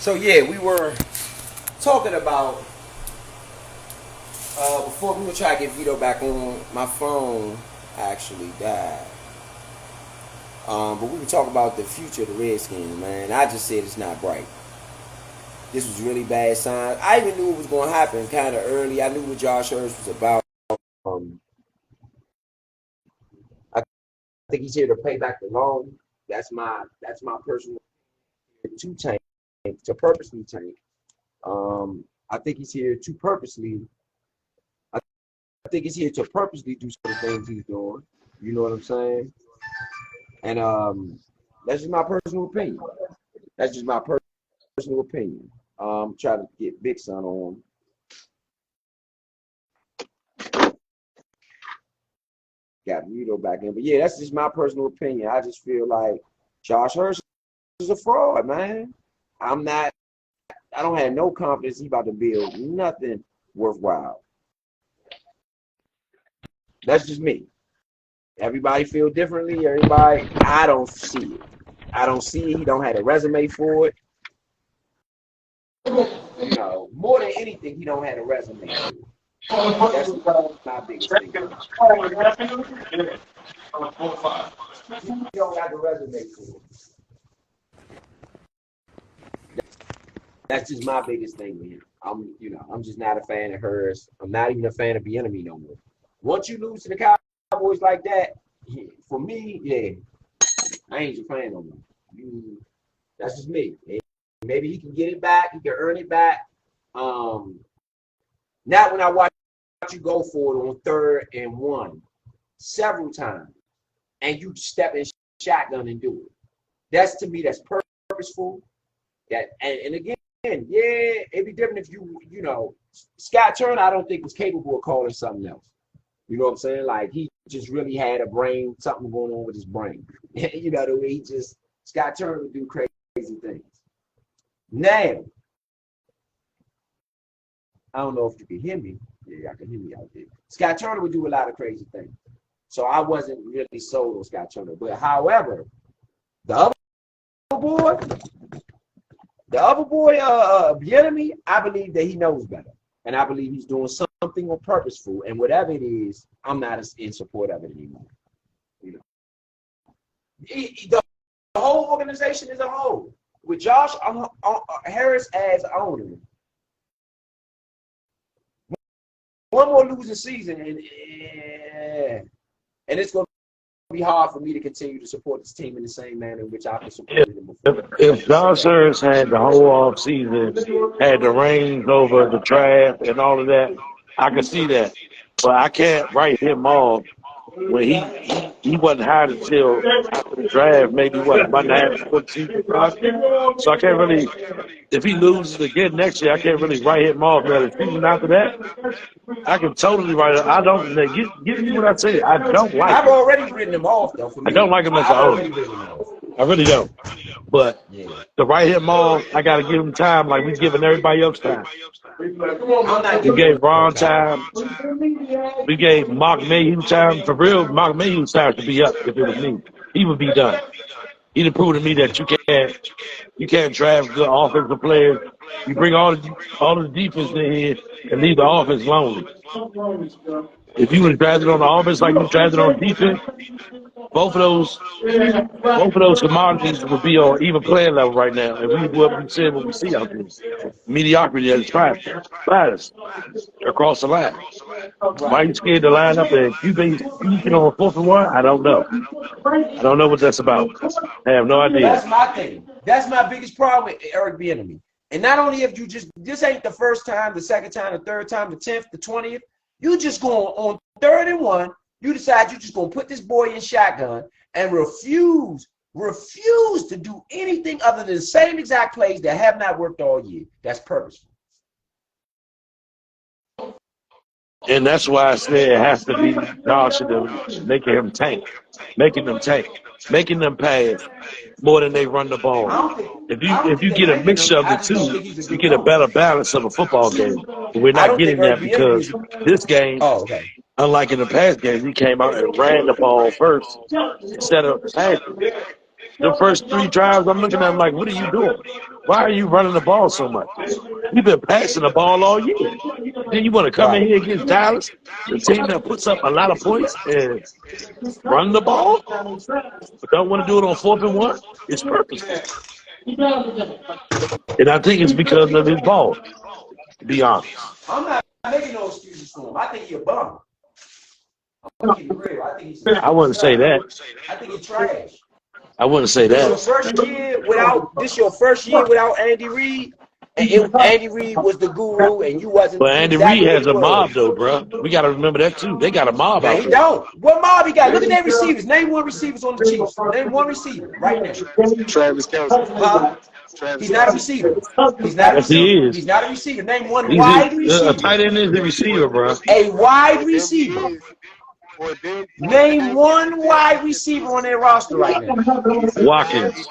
So yeah, we were talking about before we were trying to get Vito back on. My phone actually died. But we were talking about the future of the Redskins, man. I just said it's not bright. This was really bad signs. I even knew it was going to happen kind of early. I knew what Josh Hurst was about. Um, I think he's here to pay back the loan. That's my personal to tank to purposely tank. I think he's here to purposely. I think he's here to purposely do some of the things he's doing. You know what I'm saying? And that's just my personal opinion. That's just my personal opinion. Try to get Big Son on. Got Vito back in. But yeah, that's just my personal opinion. I just feel like Josh Hurst is a fraud, man. I don't have no confidence he's about to build nothing worthwhile. That's just me. Everybody feel differently. I don't see it. I don't see it. He don't have a resume for it. You know, more than anything, he don't have a resume for it. That's my biggest thing. He don't have a resume for it. That's just my biggest thing with him. I'm just not a fan of hers. I'm not even a fan of Bieniemy no more. Once you lose to the Cowboys like that, for me, yeah, I ain't your fan no more. That's just me. Maybe he can get it back. He can earn it back. Not when I watch you go for it on 3rd and 1 several times, and you step in shotgun and do it. That's to me, that's purposeful. And again, yeah, it'd be different if you know, Scott Turner, I don't think was capable of calling something else. You know what I'm saying? Like he just really had a brain, something going on with his brain. You know the way Scott Turner would do crazy things. Now, I don't know if you can hear me. Yeah, I can hear me out there. Scott Turner would do a lot of crazy things. So I wasn't really sold on Scott Turner. But however, the other boy, Bieniemy, I believe that he knows better. And I believe he's doing something on purposeful. And whatever it is, I'm not in support of it anymore. You know, the whole organization as a whole, with Josh Harris as owner, one more losing season, and it's going to be hard for me to continue to support this team in the same manner in which I've supported them before. If Josh Hurts had the whole off season, had the reins over the draft and all of that, I could see that. But I can't write him off when he wasn't hired until after the draft, maybe what, about to have 14 So I can't really, if he loses again next year, I can't really write him off. But the season after that, I can totally write it. I don't give me what I say. I don't like I've him. already written him off though. For me. I don't like him as a owner. I really don't. But to write him off, I got to give him time like we're giving everybody else time. We gave Ron time. We gave Mark Mayhew time. For real, Mark Mayhew's time to be up if it was me. He would be done. He done proved to me that you can't draft good offensive players. You bring all the defense in here and leave the offense lonely. If you was drafted on the offense like you drafted on defense, both of those commodities would be on even playing level right now. And we said what we see out there. Mediocrity at its finest across the line. Why are you scared to line up and you get on 4th and 1? I don't know. I don't know what that's about. I have no idea. That's my thing. That's my biggest problem with Eric Bieniemy. And not only if you this ain't the first time, the second time, the third time, the 10th, the 20th. You just going on 3rd and 1. You decide you're just going to put this boy in shotgun and refuse to do anything other than the same exact plays that have not worked all year. That's purposeful. And that's why I say it has to be Josh making them tank, making them pass more than they run the ball. If you get a mixture of the two, you get a better balance of a football game. But we're not getting that because this game, unlike in the past games, he came out and ran the ball first instead of passing. The first 3 drives, I'm looking at him like, what are you doing? Why are you running the ball so much? You've been passing the ball all year. Then you want to come in here against Dallas, the team that puts up a lot of points and run the ball, but don't want to do it on 4th and 1? It's purposeful. And I think it's because of his ball, to be honest. I'm not making no excuses for him. I think he's a bum. I'm keep it real. I think he's. I wouldn't say that. I think he's trash. I wouldn't say This that. your first year without Andy Reid, and Andy Reid was the guru, and you wasn't. But Andy exactly Reid has a what he mob, was. though, bro. We got to remember that, too. They got a mob Now out he there. don't. What mob he got? Look at their receivers. Name one receivers on the Chiefs. Name one receiver right now. Travis Kelce. He's not a receiver. He's not a Yes, he receiver. is. He's not a receiver. Name one He's wide a receiver. tight end is a receiver, bro. A wide receiver. Name one wide receiver on their roster right now. Watkins.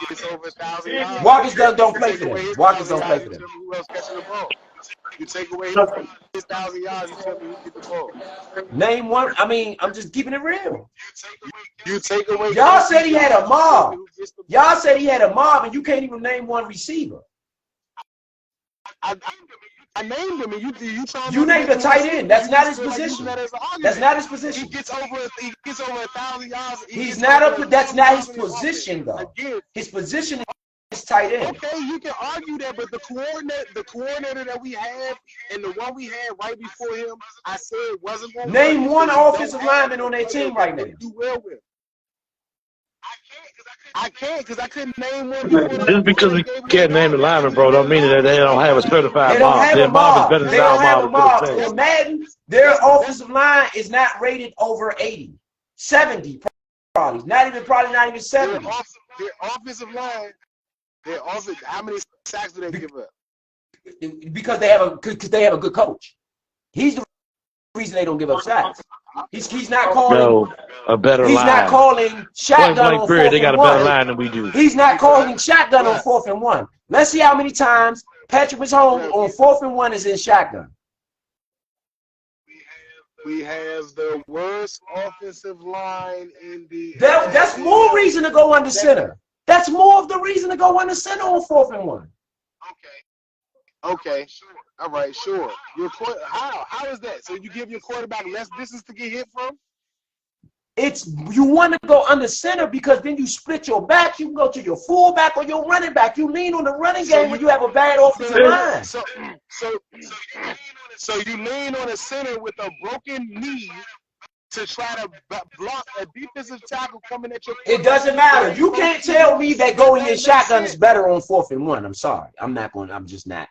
Watkins don't play for them. Watkins don't play for them. Who else catching the ball? You take away his 1,000 yards, you tell me who get the ball. Name one. I mean, I'm just keeping it real. You take away. Y'all said he had a mob. Y'all said he had a mob, and you can't even name one receiver. I named him, and you trying. You named a tight end. That's not his position. That's not his He position. gets over 1,000 yards. He's not up. That's not his position, though. His position is tight end. Okay, you can argue that, but the coordinator that we have and the one we had right before him, I said it wasn't going to Name one offensive lineman on their team right now. Do well with. I can't because I couldn't name one. Just because we can't name the lineman, bro, don't mean that they don't have a certified They don't mob. have Their a mob is mob. better They than don't our have a mob. mob. is what I'm In saying. Madden, their offensive line is not rated over 80. 70 probably. Not even 70. Their offensive line, how many sacks do they give up? Because they have a good coach. He's the reason they don't give up sacks. He's not calling. No, a better He's line. not calling shotgun on 4th They got and a better 1. line than we do. He's not calling shotgun on 4th and 1. Let's see how many times Patrick Mahomes on 4th and 1 is in shotgun. We have the worst offensive line in the. That's more reason to go under center. That's more of the reason to go under center on 4th and 1. Okay. All right, sure. How is that? So you give your quarterback less distance to get hit from? You want to go under center because then you split your back. You can go to your fullback or your running back. You lean on the running game when you have a bad offensive line. So you lean on a center with a broken knee to try to block a defensive tackle coming at your. It doesn't matter. You can't tell me that going in shotgun is better on 4th and 1. I'm sorry. I'm just not.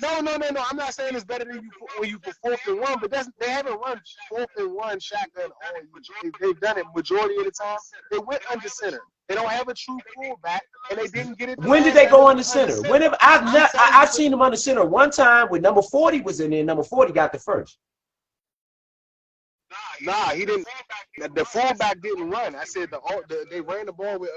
No. I'm not saying it's better than you when you for 4th and 1, but they haven't run 4th and 1 shotgun all year. They've done it majority of the time. They went under center. They don't have a true fullback, and they didn't get it. When did they go under center? Whenever I've seen them under center one time when number 40 was in there. Number 40 got the first. Nah, he didn't. The fullback didn't run. I said they ran the ball with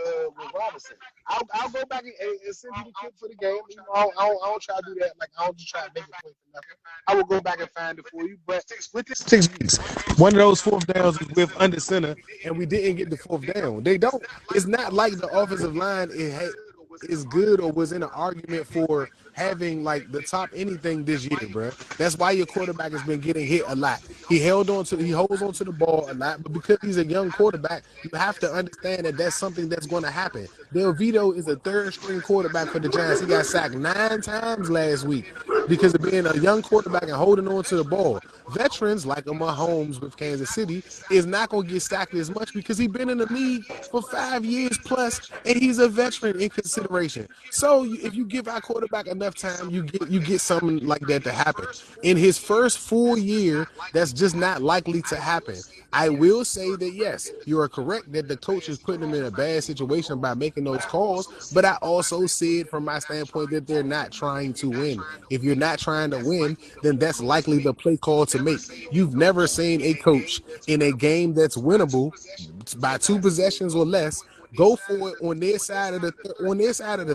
Robinson. I'll go back and send you the clip for the game. You know, I don't try to do that. Like I don't just try to make it play for nothing. I will go back and find it for you. But with this 6 weeks, one of those 4th downs was with under center, and we didn't get the 4th down. They don't. It's not like the offensive line is good or was in an argument for having like the top anything this year, bro. That's why your quarterback has been getting hit a lot. He holds on to the ball a lot, but because he's a young quarterback, you have to understand that that's something that's going to happen. Del Vito is a 3rd string quarterback for the Giants. He got sacked 9 times last week because of being a young quarterback and holding on to the ball. Veterans like a Mahomes with Kansas City is not going to get sacked as much because he's been in the league for 5 years plus, and he's a veteran in consideration. So if you give our quarterback enough time, you get something like that to happen. In his first full year, that's just not likely to happen. I will say that, yes, you are correct that the coach is putting him in a bad situation by making those calls, but I also said from my standpoint that they're not trying to win. If you're not trying to win, then that's likely the play call to make. You've never seen a coach in a game that's winnable by 2 possessions or less go for it on their side of the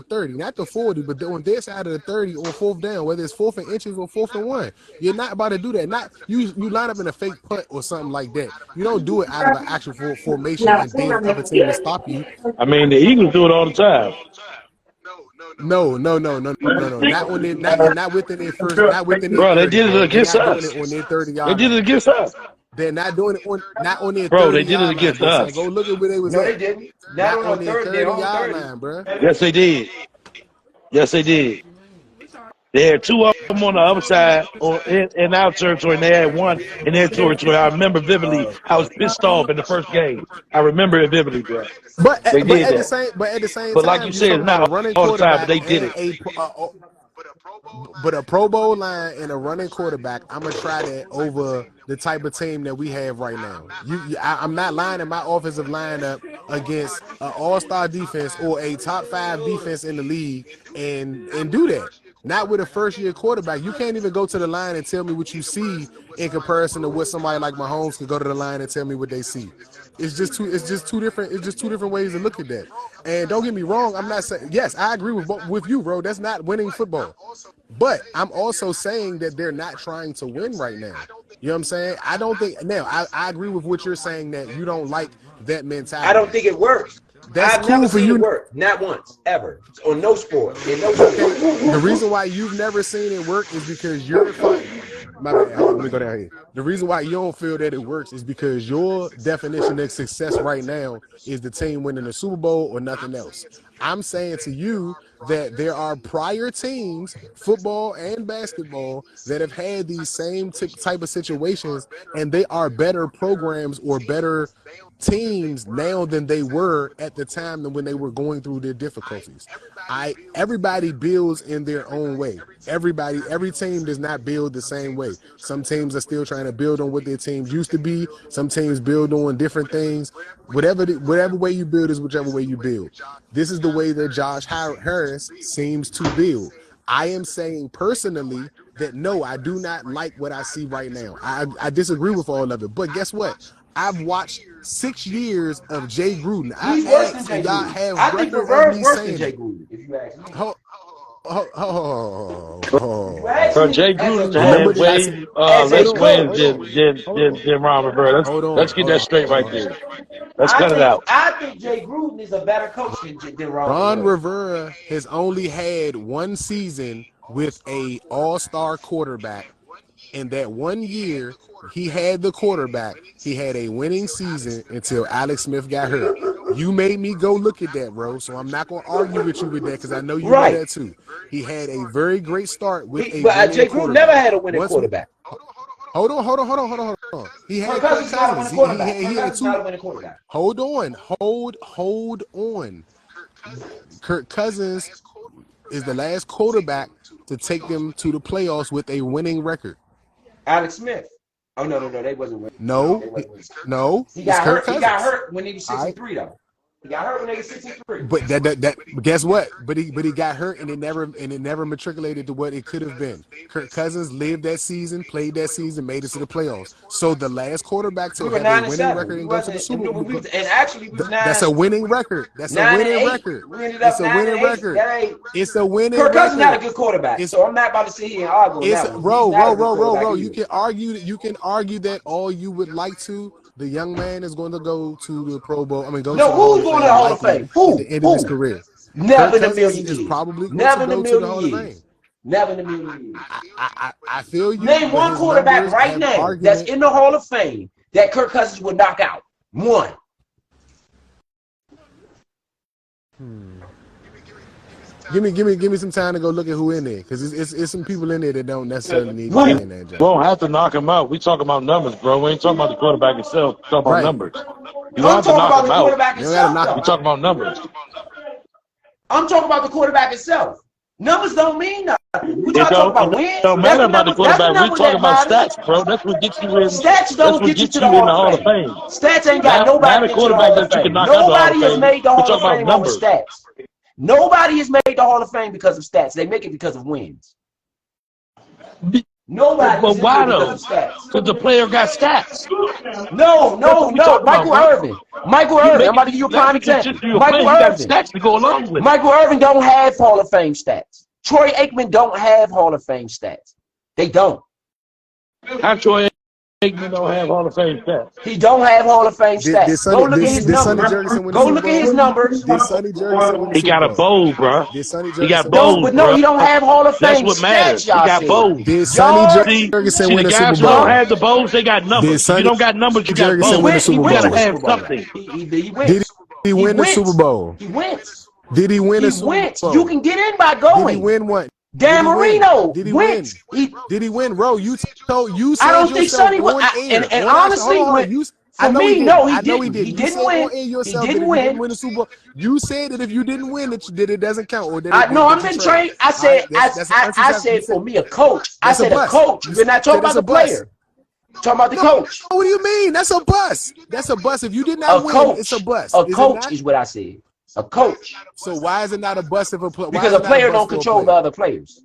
30, not the 40, but on their side of the 30 on 4th down, whether it's 4th and inches or 4th and 1. You're not about to do that. Not you line up in a fake punt or something like that. You don't do it out of an actual formation and then the other team to stop you. I mean, the Eagles do it all the time. No. Not on their, not within their first, not within their Bro, they 30, did it bro. They're against not doing us. it on their 30 They yard did it line. against us. They're not doing it on not on their Bro, 30 they did it yard line, against bro. So us. go look at where they was No, at. they didn't. Not Not on on the their third. They're 30 on yard 30. line, bro. Yes, they did. Yes, they did. They had two of them on the other side in our territory, and they had one in their territory. I remember vividly. I was pissed off in the first game. I remember it vividly, bro. But They but did at the that. same But like time, you you're said, talking it's about a not running all the time, but quarterback they did and it. but a Pro Bowl line and a running quarterback. I'm gonna try that over the type of team that we have right now. I'm not lining my offensive line up against an all-star defense or a top 5 defense in the league and do that. Not with a first-year quarterback. You can't even go to the line and tell me what you see in comparison to what somebody like Mahomes could go to the line and tell me what they see. It's just two different ways to look at that. And don't get me wrong, I'm not saying, yes, I agree with you, bro. That's not winning football. But I'm also saying that they're not trying to win right now. You know what I'm saying? I don't think now I agree with what you're saying that you don't like that mentality. I don't think it works. That's I've cool never for seen you. it work. Not once, ever. On no sport. In no sport. Okay. The reason why you've never seen it work is because you're my bad. Hold on, let me go down here. The reason why you don't feel that it works is because your definition of success right now is the team winning the Super Bowl or nothing else. I'm saying to you that there are prior teams, football and basketball, that have had these same type of situations, and they are better programs or better teams now than they were at the time than when they were going through their difficulties. Everybody builds in their own way. Every team does not build the same way. Some teams are still trying to build on what their teams used to be. Some teams build on different things. Whatever way you build is whichever way you build. This is the way that Josh Harris seems to build. I am saying personally that no, I do not like what I see right now. I disagree with all of it. But guess what? I've watched 6 years of Jay Gruden. He's worse than Jay Gruden. I think Rivera's worse than Jay Gruden, if you ask me. Bro, Jay Gruden had way less wins than Ron Rivera. Let's get that straight right there. Let's cut it out. I think Jay Gruden is a better coach than Ron Rivera has only had one season with a all-star quarterback. In that 1 year, he had the quarterback. He had a winning season until Alex Smith got hurt. You made me go look at that, bro. So I'm not going to argue with you with that because I know you know that too. He had a very great start with a winning Jay Gruden never had a winning quarterback. Hold on. He had Kirk Cousins. He had two. Hold on. Kirk Cousins is the last quarterback to take them to the playoffs with a winning record. Alex Smith. Oh no, they wasn't winning. No. He got hurt. He got hurt when he was 63 though. He got hurt when he was 63. But that guess what? But he got hurt and it never matriculated to what it could have been. Kirk Cousins lived that season, played that season, made it to the playoffs. So the last quarterback to have a winning record and go to the Super Bowl. And actually, that's a winning record. That's a winning record. It's a winning record. It's a winning record. Kirk Cousins not a good quarterback. So I'm not about to sit here and argue. Bro. You can argue that all you would like to. The young man is going to go to the Pro Bowl. Who's going to the Hall of Fame? At the end of his career. Never in a million years. Probably never in a million years. Never in a million years. I feel you. Name one quarterback right now that's in the Hall of Fame that Kirk Cousins would knock out. One. Give me some time to go look at who in there, because it's some people in there that don't necessarily need to be in that job. We don't have to knock him out. We talking about numbers, bro. We ain't talking about the quarterback itself. We talking about numbers. You don't have to knock him out. We talking about numbers. I'm talking about the quarterback itself. Numbers don't mean nothing. We talking about wins. It don't matter about the quarterback. We talking about stats, bro. That's what gets you in. Stats don't get you to the Hall of Fame. Stats ain't got nobody to the Hall of Fame. Nobody has made the Hall of Fame over stats. Nobody has made the Hall of Fame because of stats. They make it because of wins. Nobody. But why though? Because the player got stats. No. Michael Irvin. I'm about to give you a prime example. Michael Irvin. Stats to go along with. Michael Irvin don't have Hall of Fame stats. Troy Aikman don't have Hall of Fame stats. They don't. How Troy Aikman don't have Hall of Fame stats. He don't have Hall of Fame Did stats. Sonny, Go look at his did Sonny numbers. Jurgensen win the Go Super look at Bowl? his numbers. Did Sonny Jurgensen win the He Super got a Bowl? bowl, bro. Did Sonny He got Jurgensen bowls, But no, bro. he don't have Hall of That's Fame what matters. stats, He y'all got said. bowls. Did Sonny Yards, Jurgensen See, win the the Super guys who Bowl? don't have the bowls, they got Did numbers. If you Sonny don't got numbers, you got Jurgensen bowls. win the Super You Bowl? gotta wins the have Super Bowl. something. He Did wins. he win the wins. Super Bowl? He wins. Did he win He the Super wins. Bowl? You can get in by Did he going. win one? Dan Marino Did he win? wins. Did he win, bro? You said I don't think yourself Sonny on won. air. And On honestly, hold on. when, You, for I know me, he didn't. no, he I know didn't. he didn't. He You didn't said win. on air He yourself that didn't if you didn't win. win the Super Bowl, you said that if you didn't win, that it doesn't count, or that No, I'm that been you trained. I All said, right, I said for me, a coach. I that's a said a bust. coach. We're not talking about That's a the bust. player. Talking about the No, coach. what do you mean? That's a bust. That's a bust. If you did A not win, coach. it's a bust. A Is it coach not? is what I said. A coach. So why is it not a bust if a player? Because a player don't control the other players.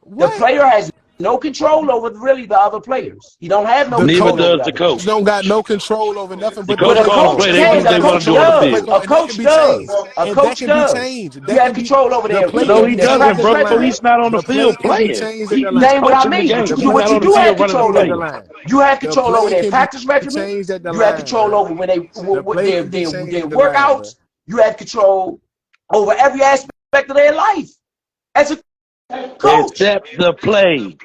What? The player has no control over really the other players. He don't have no The control Neither over does the other coach. Don't got no control over nothing The but coach But a calls coach play. They can. do what A they want coach to do on the does. field. A coach does. A coach does. You have control over their No, he doesn't, bro. He's not on the field playing. Changed He's at the line. Name what I coaching the mean. game. But He's you, what not you on the do have field running control the over. play. You have The control play over their can be practice regimen. changed at the You have line, control bro. over when they The play their can be changed their at the line, workouts. You have control over every aspect of their life as a coach. Except the play.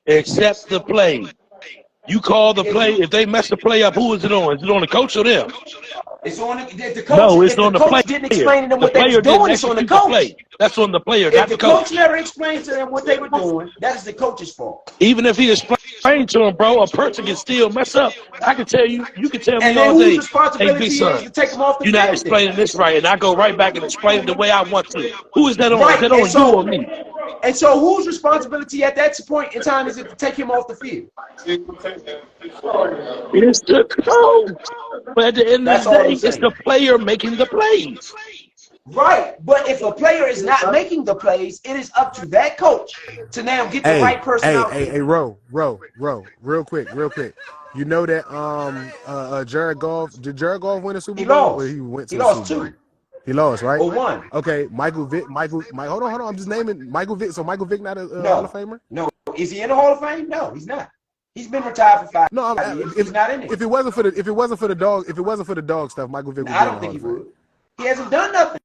Except the play. You call the play. If they mess the play up, who is it on? Is it on the coach or them? It's on the coach. No, it's if on the the coach player. didn't explain to them The what they player were doing, didn't it's on the execute the coach. play. That's on the player, If not the the coach. coach never explained to them what they were doing, that is the coach's fault. Even if he explained to him, bro, a person can still mess up. I can tell you, you can tell And me then all whose day, hey, responsibility big is son, to take them off the you're not field? explaining this right, and I go right back and explain it the way I want to. Who is that on? Right, Is that and on so- you or me? And so, whose responsibility at that point in time is it to take him off the field? It's the coach. But at the end That's of the all day, I'm it's saying. the player making the plays. Right, but if a player is not making the plays, it is up to that coach to now get the right person out there. Hey, Ro, real quick. You know that Jared Goff, did Jared Goff win a Super He Bowl? lost. Or he went to He the lost Super Bowl? two He lost, right? or one. Okay, Hold on. I'm just naming Michael Vick. So Michael Vick not a No. Hall of Famer? No, is he in the Hall of Fame? No, he's not. He's been retired for 5 No, years. He's not in it. If it wasn't for the dog stuff, Michael Vick would be I in the don't think he Hall of would. He hasn't done nothing.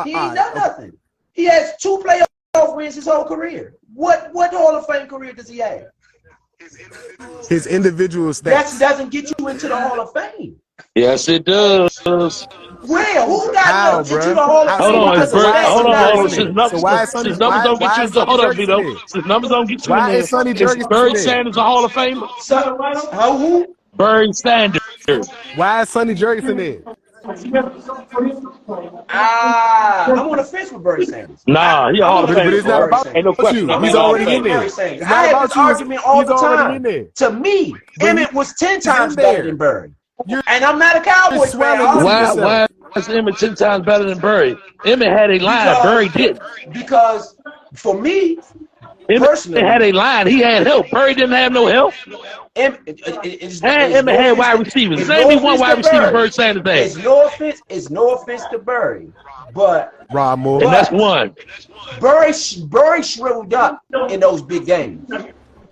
He ain't done okay. nothing. He has 2 playoff wins his whole career. What Hall of Fame career does he have? Fame. His individual That stats. doesn't get you into the Hall of Fame. Yes, it does. Where? Who got How, into bro? the Hall of How- Fame? Hold on, because it's of stats hold and not on. winning? Since So numbers don't get you into hold up, Vito. Jurgensen Since numbers don't get you in Why there, is Sonny is Jurgensen Barry there? Sanders a Hall of Famer? Who? Barry Sanders. Why is Sonny Jurgensen there? I'm on the fence with Barry Sanders. Nah, he a Hall of But it's Famer. not about Ain't no question. you. I'm He's a Hall of already in Famer. there. Barry It's Sanders. not I have about this you. argument all He's the already in time. there. To me, But Emmett was 10 times there. better than Barry. You're- And I'm not a Cowboys fan. swelling I'll Why- argue Why is Emmett 10 times better than Barry? Emmett had a line. Barry didn't. Because for me, Emmett personally, had a line. He had help. Barry didn't have no help. Emmett Emmett had wide receivers. Name me one wide receiver Barry Sanders It's had. no offense to Barry, but Rob Moore. And that's one. Barry shriveled up in those big games.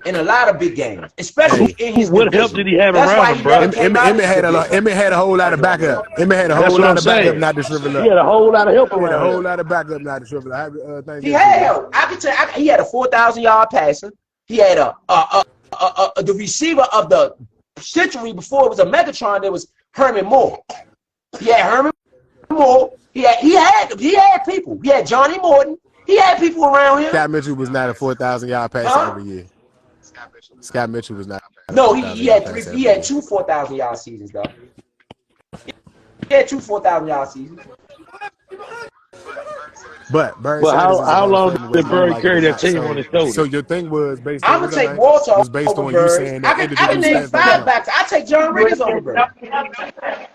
In a lot of big games, especially in his What division. help did he have That's around why him, he bro? never came out of Emmett his had division. Emmett had a whole lot of backup. Emmett had a That's whole what lot I'm of backup saying. not to shrivel He had up. a whole lot of help He had a whole around him. lot of backup not to shrivel up. He had help. I can tell. He had a 4,000-yard passer. He had the receiver of the century before it was a Megatron. There was Herman Moore. He had Herman Moore. He had people. He had Johnny Morton. He had people around him. Scott Mitchell was not a 4,000-yard passer every year. Scott Mitchell was not. No, he had 2 4,000-yard seasons though. He had 2 4,000-yard seasons. But Barry Well, Sanders is how a Hall long of Famer did whether Barry you like it carry or that not. team on his shoulders? So your thing was based I'm on gonna take Walter was based over on you Bird. saying I that can name individual stats don't 5 count. backs. I take John Riggins over Bird.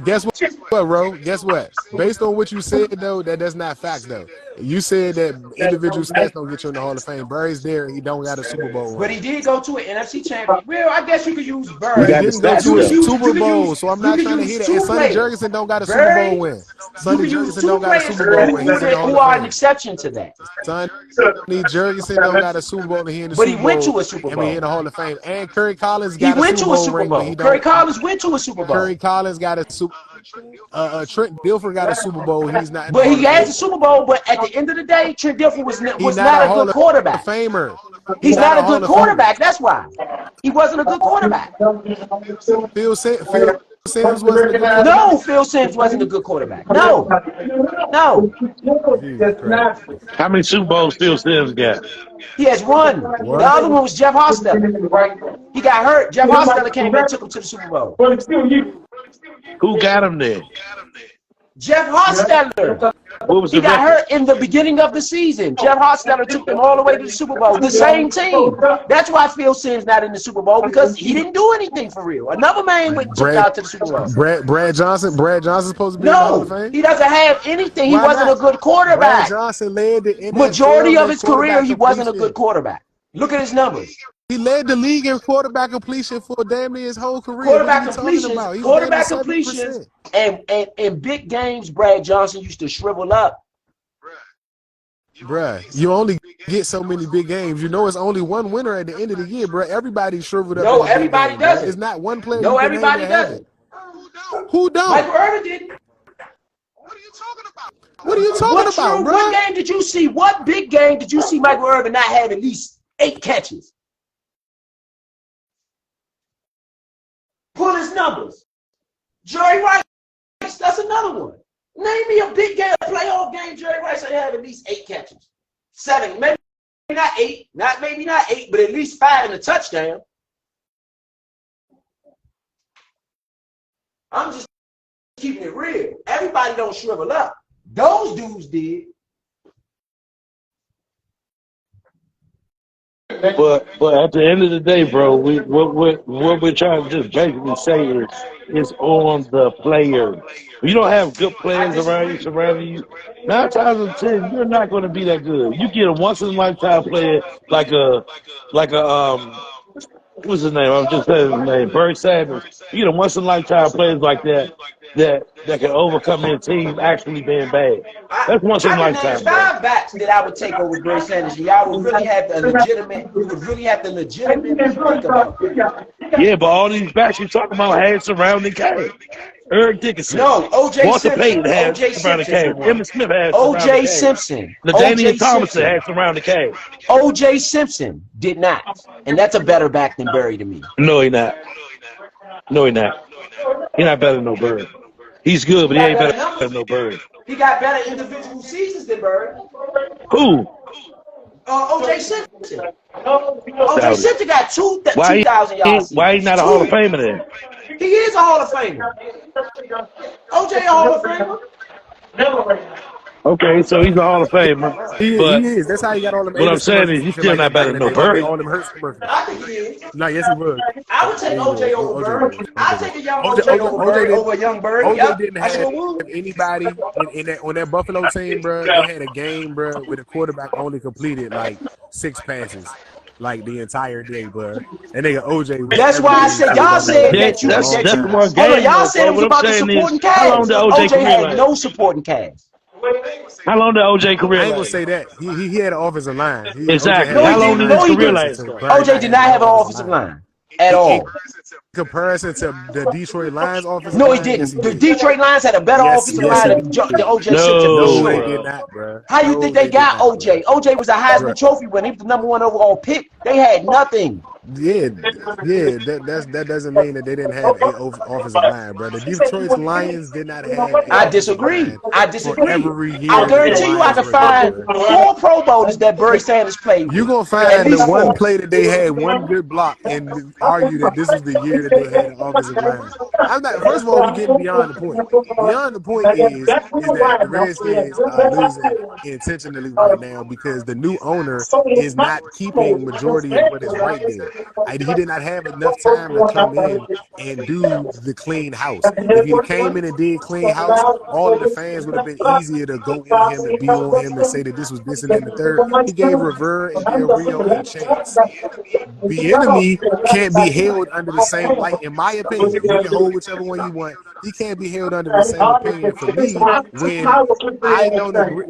Guess what, bro? Guess what? Based on what you said, though, that's not facts, though. You said that individual stats don't get you in the Hall of Fame. Barry's there. He don't got a Super Bowl But ring. he did go to an NFC champion. Well, I guess you could use We Bird. He got the didn't go stats to a though. Super Bowl, so I'm not trying to hear that. And Sonny Jurgensen don't got a Super Bowl win. Sonny Jurgensen don't got a Super Bowl win. He's in the Hall who of are an Fame. exception to that. Sonny Jurgensen don't got a Super Bowl, and he in the But Super he went Bowl. to a Super I mean, in the Bowl. Hall of Fame. And Curry Collins He got a went Super to a Bowl Super ring, but he Bowl. Curry don't. Collins went to a Super Bowl. Curry Collins got a Super. Trent Dilfer got a Super Bowl. He's not in the But Hall he of has Fame. a Super Bowl, but at the end of the day, Trent Dilfer was He's not not a a Hall good of quarterback. Famer. He's not a Hall good of quarterback. That's why. He wasn't a good quarterback. Famer. Phil Simms wasn't a good quarterback. No, Phil Simms wasn't a good quarterback. No. No. Jesus Christ. How many Super Bowls Phil Simms got? He has one. What? The other one was Jeff Hostetler. He got hurt. Jeff Hostetler came and took him to the Super Bowl. Who got him there? Jeff Hostetler. What was He the got record? hurt in the beginning of the season. Jeff Hostetler took them all the way to the Super Bowl. The same team. That's why Phil Simms not in the Super Bowl, because he didn't do anything for real. Another man went took out to the Super Bowl. Brad Johnson's supposed to be in the Hall of No, Fame? he doesn't have anything. He Why wasn't not? a good Brad quarterback. Johnson led the NFL Majority of in his career, quarterback he wasn't a completion. good quarterback. Look at his numbers. He led the league in quarterback completion for damn near his whole career. Quarterback What are you talking about? completions, He's quarterback 97%. completions, and in big games, Brad Johnson used to shrivel up. Bruh, you only get so many big games. You know it's only one winner at the end of the year, bruh. Everybody shriveled up. No, in a big everybody game, doesn't. bruh. It's not one player. No, you can name everybody that have doesn't. it. Who don't? Michael Irvin didn't. What are you talking about? What are you talking about, bruh? What game did you see? What big game did you see Michael Irvin not have at least 8 catches? Pull his numbers. Jerry Rice, that's another one. Name me a big game, playoff game. Jerry Rice ain't have at least 8 catches. 7, maybe not 8, maybe not 8, but at least 5 in a touchdown. I'm just keeping it real. Everybody don't shrivel up. Those dudes did. But at the end of the day, bro, what we're trying to just basically say is it's on the players. If you don't have good players around you, surrounding you, 9 times out of 10, you're not going to be that good. You get a once in a lifetime player like a what's his name? I'm just saying his name, Bird Sanders. You get a once in a lifetime players like that can overcome their team actually being bad. That's once in a I can lifetime. name 5 backs that I would take over Barry Sanders. Y'all would really have the legitimate. You would really have to legitimately think about it. Yeah, but all these backs you talking about had surrounding cast. Eric Dickinson. No, O.J. Walter Simpson. Payton had O.J. surrounding Simpson. cast. Emmitt Smith had surrounding O.J. cast. Simpson. LaDainian Thomason had surrounding cast. O.J. Simpson did not, and that's a better back than Barry to me. No, he not. No, he not. He not better than no Bird. He's good, but he ain't better than no Bird. He got better individual seasons than Bird. Who? O.J. Simpson. O.J. Simpson got 2,000 yards. Why he not a Hall of Famer then? He is a Hall of Famer. O.J. a Hall of Famer. Okay, so he's a Hall of Famer. He But is. That's how he got all them. what I'm Avis saying commercials is he's and still shit not better like than that. no Bird. All them Hurts commercials. I think he is. No, yes, he would. I would take O.J. over Bird. I'd take a young O.J. over a young Bird. OJ didn't I have sure would. anybody in that on that Buffalo team, bro. They had a game, bro, where the quarterback only completed like 6 passes, like the entire day, bro. And nigga OJ. That's why I said y'all said that you. That's that you one game. y'all said it was What I'm about the saying is, supporting how long cast. did OJ O.J. career had last? no supporting cast. How long did OJ career I ain't gonna last? say that. He had an offensive line. Exactly. No, he How long didn't. did his No, he career didn't. last? O.J. did not have an offensive line at all. Comparison to the Detroit Lions offensive No, line. he didn't. Yes, The Detroit Lions had a better Yes, offensive yes, line he than O.J. No. Simpson. No, for they sure. did not, bro. How you No, think they did got not, O.J.? bro. O.J. was a Heisman Bro. Trophy winner. He was the #1 overall pick. They had nothing. Yeah. That doesn't mean that they didn't have a offensive line, bro. The Detroit Lions did not have. I disagree. I disagree. For every year, I guarantee you I can find 4 Pro Bowlers that Barry Sanders played with. You gonna At find least the one 4. play that they had one good block and argue that this was the year that they had an offensive line. I'm not. First of all, we're getting beyond the point. Beyond the point is that the Redskins are losing intentionally right now because the new owner is not keeping majority of what is right there. He did not have enough time to come in and do the clean house. If he came in and did clean house, all of the fans would have been easier to go on him and be on him and say that this was this and then the third. He gave Rivera and Del Rio a chance. The enemy can't be held under the same light, in my opinion. You can hold whichever one you want. He can't be held under the same opinion for me when I don't agree.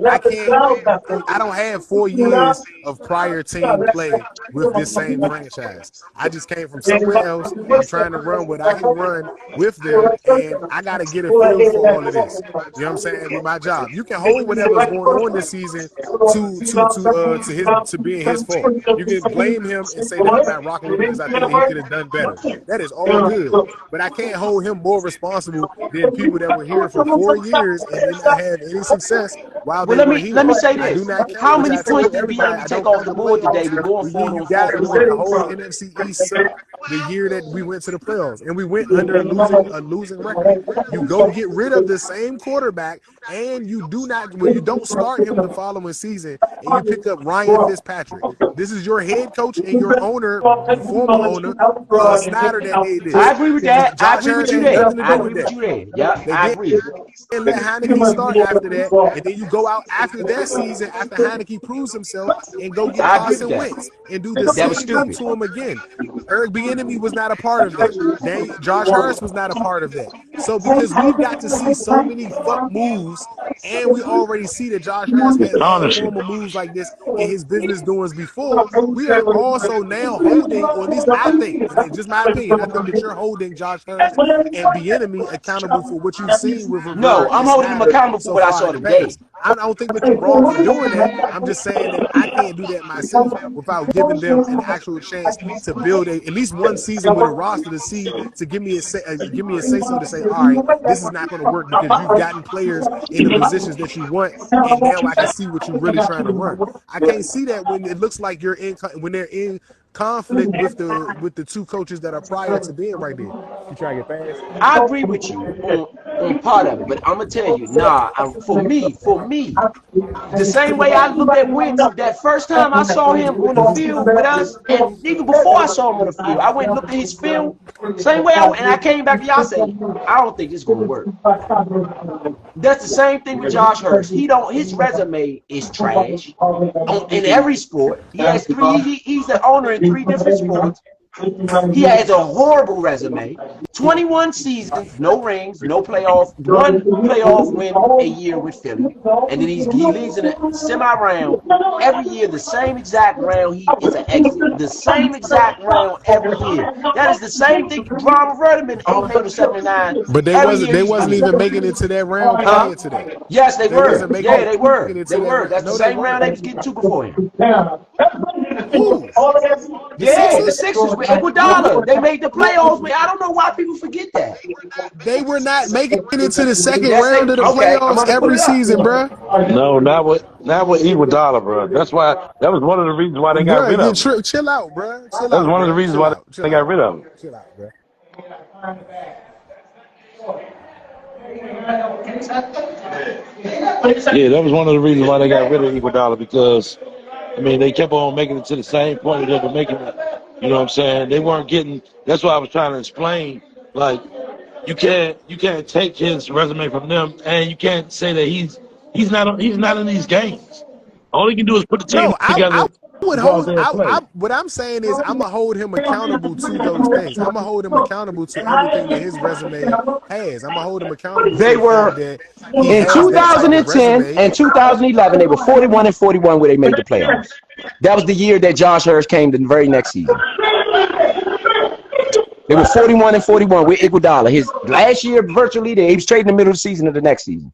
I don't have 4 years of prior team play with this same franchise. I just came from somewhere else. I'm trying to run what I can run with them, and I got to get a feel for all of this. You know what I'm saying? With my job, you can hold whatever's going on this season to being his fault. You can blame him and say that I'm not rocking with him because I think that he could have done better. That is all good, but I can't hold him more responsible than people that were here for 4 years and did not have any success while they were here. Let me say I do this. not count. How many I tell points did everybody, BM I take don't off count the the board today? playoffs. We're going You 4 on got 4 to for look at the one. whole NFC East the year that we went to the playoffs, and we went under a losing record. You go get rid of the same quarterback, and you don't start him the following season, and you pick up Ryan Fitzpatrick. This is your head coach and your owner, former owner, Snyder, that did this. I agree with that. I Josh agree Harris with you had there. nothing to I do agree with with that. you there. Yeah, They I did. agree. And let Heineke start after that, and then you go out after that season, after Heineke proves himself, and go get I agree with Carson that. Wentz and do the That was same thing stupid. to him again. Eric Bieniemy was not a part of that. Josh Harris was not a part of that. So because we've got to see so many fuck moves, and we already see that Josh Harris had formal moves like this in his business doings before, we are also now holding, or at least I think, and it's just my opinion, I think that you're holding Josh Harris and Bieniemy accountable for what you've seen with Rivera No, I'm and holding him Snyder accountable for so what I far saw in the today. past. I don't think that you're wrong for doing that. I'm just saying that I can't do that myself without giving them an actual chance to build at least one season with a roster to give me a say so to say, all right, this is not going to work because you've gotten players in the positions that you want, and now I can see what you're really trying to run. I can't see that when it looks like when they're in conflict with the two coaches that are prior to being right there. You try to get past? I agree with you on part of it, but I'm gonna tell you, for me, the same way I looked at Wentz that first time I saw him on the field with us, and even before I saw him on the field, I went and looked at his film. Same way I came back to y'all say, I don't think this is gonna work. That's the same thing with Josh Hurst. His resume is trash in every sport. He has he's the owner in 3 different sports. He has a horrible resume. 21 seasons, no rings, no playoff, 1 playoff win a year with Philly. And then he leaves in a semi-round. Every year, the same exact round, he is an exit. The same exact round every year. That is the same thing. Ron Rudderman ain't made a 79. But they wasn't even making it to that round prior to that. Yes, they were. Wasn't making Yeah, they were. They were. That's the same round they was getting to before him. Who? The Sixers with Iguodala. They made the playoffs, but I don't know why people forget that. They were not making it to the second round of the playoffs every season, bro. No, not with Iguodala, bro. That was one of the reasons why they got rid of him. Chill out, bro. That was one of the reasons why they got rid of him. Chill out, bro. Yeah, that was one of the reasons why they got rid of Iguodala, because I mean they kept on making it to the same point that they were making it. You know what I'm saying? They weren't getting. That's why I was trying to explain. Like you can't take his resume from them, and you can't say that he's not in these games. All he can do is put the team together. What I'm saying is I'm gonna hold him accountable to those things. I'm gonna hold him accountable to everything that his resume has. I'm gonna hold him accountable. They were in 2010 and 2011. They were 41 and 41 where they made the playoffs. That was the year that Josh Hurst came the very next season. They were 41 and 41 with Iguodala. His last year virtually there. He was traded in the middle of the season of the next season.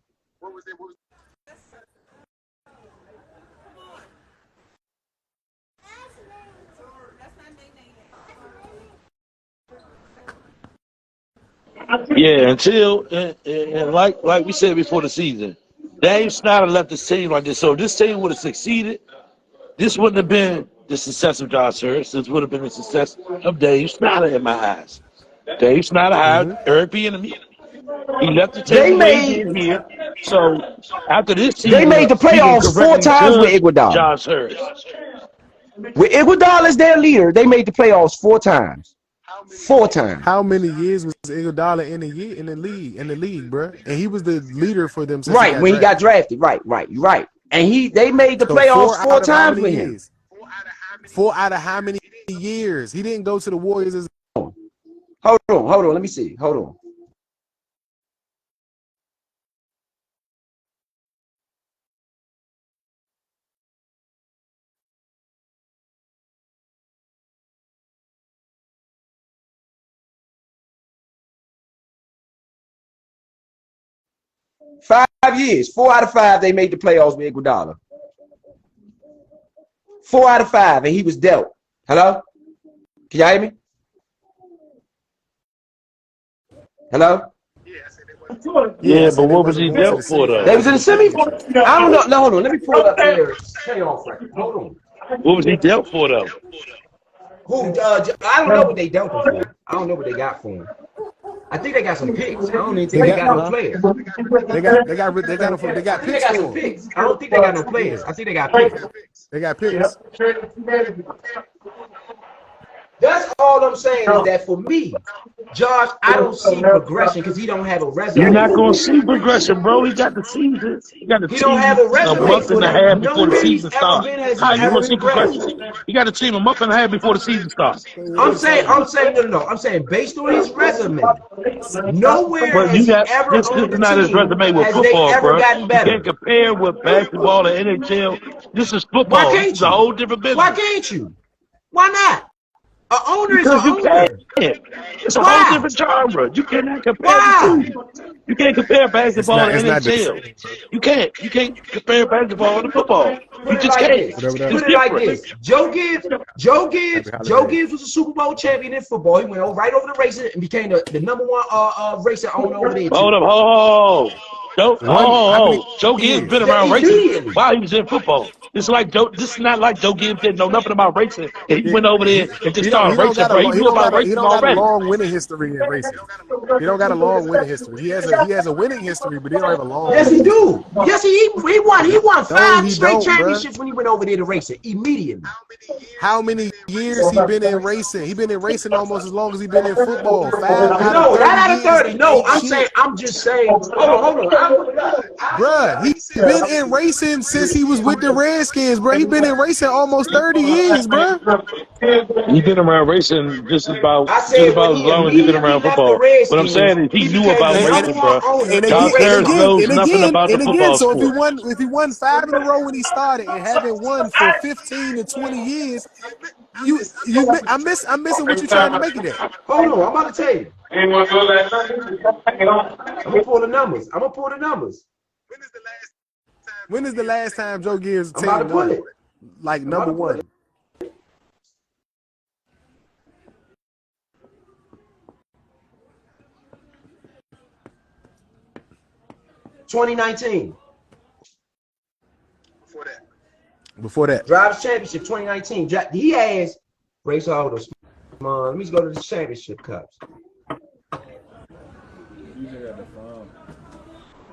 Yeah, until and like we said before the season, Dave Snyder left the team like this. So if this team would have succeeded, this wouldn't have been the success of Josh Hurst. This would have been the success of Dave Snyder in my eyes. Dave Snyder hired Mm-hmm. Eric Bieniemy. He left the They table where he made did here. So after this they season, made the he can playoffs 4 correctly times with judge Iguodala. Josh Harris. With Iguodala as their leader, they made the playoffs 4 times. 4 times. How many years was Iguodala in the league, bro? And he was the leader for them since he Right, got when he got drafted. drafted. Right. You're right. And they made the So playoffs 4 out of how times many with him. years? 4 out of how many years? He didn't go to the Warriors as Hold on. Let me see. Hold on. Five years. 4 out of 5 they made the playoffs with Iguodala. 4 out of 5, and he was dealt. Hello? Can y'all hear me? Hello? yeah. I Yeah, but said they what was wasn't he going to the dealt for semis. They They though? was went in to the the semi. championship. I don't know. No, hold on. Let me pull it up there. Playoff record. Hold on. What was he dealt for though? Who? I don't know what they dealt him for. I don't know what they got for him. I think they got some picks. I don't even think They they got got no players. they got I think they picks got for some him. picks. I don't think they got no Yeah, players. I think they got picks. they got picks. That's all I'm saying is that for me, Josh, I don't see progression because he don't have a You're resume not for gonna it. see progression, bro. He got the season. He got the He don't have team a a resume month and for a that. half before the Nowhere he's season ever starts. been has How he you ever gonna see progressed. progression? He got a team a month and a half before the season starts. So what are you talking I'm about? saying, no. I'm saying based on his resume, nowhere But has you he got ever this owned is a not his team. resume with Has they football, ever bro. gotten You can't better? compare with basketball or NHL. This is Why football. This can't is a you? whole different Why business. can't you? Why not? An owner is an Because you can't. owner. It's a whole Why? different genre. You cannot compare the Why? two. You can't compare basketball to It's not the NHL. same, bro. You can't. You can't compare basketball to football. Put You it just like can't. this. Whatever that. It's Put it like different. this. Joe Happy holidays. Gibbs was a Super Bowl champion in football. He went right over the racing and became the number one racer owner over there Hold too. up, ho. How many Joe Gibbs years? been around racing Immediately. while he was in football. It's like Joe. This is not like Joe Gibbs didn't know nothing about racing, and he He, went over there he, and just he don't started racing, bro. He knew about he racing don't got a already. long winning history in racing. He don't got a long winning history. He has a winning history, but he don't have a long Yes, winning he history. do. Yes, he won. He won No, 5 he straight don't, bruh. championships when he went over there to racing immediately. How many years he been in racing? He been in racing almost as long as he been in football. 5 out of No, 30 not out of years 30. No, ain't shit. I'm just saying. Hold on. I put it up. Bruh, he been in racing since he was with the Redskins, bruh. He been in racing almost 30 years, bruh. He been around racing I just said when about as he long as he been immediately around left the football. What I'm Redskins, saying is he he knew became the about And, number racing, one bro. owner and in Josh again, and Harris racing. again, knows and nothing again, about the and again. football So sport. if he won 5 in a row when he started and haven't won for 15 to 20 years, I'm missing what you're trying to make it at. Hold on, I'm about to tell you. I'm gonna pull the numbers. When is the last time Joe Gibbs' I'm about to team pull won? it. Like I'm about number to pull one. it. 2019. Before that. Drivers Championship 2019. He has race all those. Let me go to the championship cups.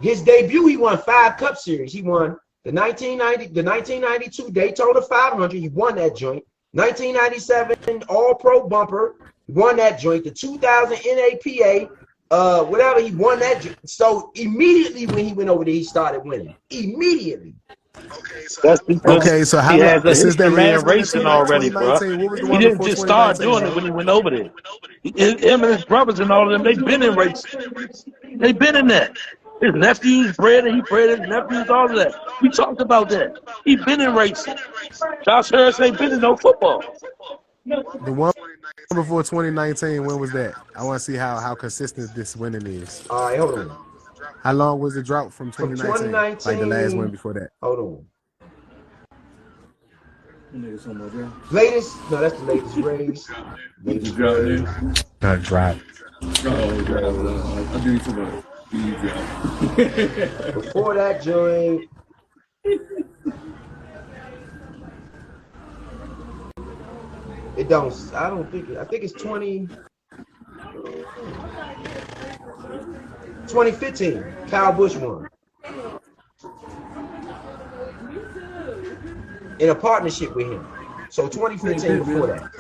His debut, he won 5 Cup Series. He won the 1992 Daytona 500. He won that joint. 1997 All-Pro Bumper. He won that joint. The 2000 NAPA, whatever, he won that joint. So immediately when he went over there, he started winning. Immediately. That's because Okay, so he how has a since that history in last one in racing already, bro. 2019, what was the He one didn't before just start 2019, doing it bro? when he went over there. Him and his brothers and all of them, they've been in racing. They've been in that. His nephews bred it. He bred his nephews, all of that. We talked about that. He been in racing. Josh Harris ain't been in no football. The one before 2019, when was that? I want to see how consistent this winning is. All right, hold on. How long was the drought from From 2019? Like the last one 2019, before that. hold on. Latest, no, that's the latest race. Latest race. Not drought. Before that joint, I think it's 20. 2015, Kyle Busch won. In a partnership with him. So 2015 before that.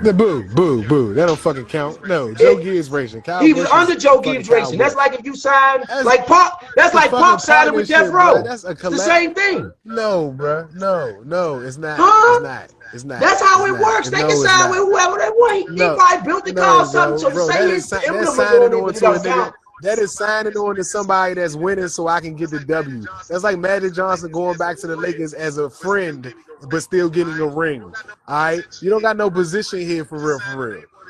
The boo. That don't fucking count. No, Joe Gibbs racing. Kyle He was Busch under is Joe fucking Gibbs Kyle racing. That's Busch. like if you signed That's like Pop. That's like Pop signing with Death Row. Bro. That's it's the same thing. No, bro. No, it's not. Huh? It's not. That's how it's it works. They no, can sign with whoever they want. He probably built the car or something. So to say his emblem was on it, but it don't count. That is signing on to somebody that's winning so I can get the W. That's like Magic Johnson going back to the Lakers as a friend, but still getting a ring. All right? You don't got no position here for real.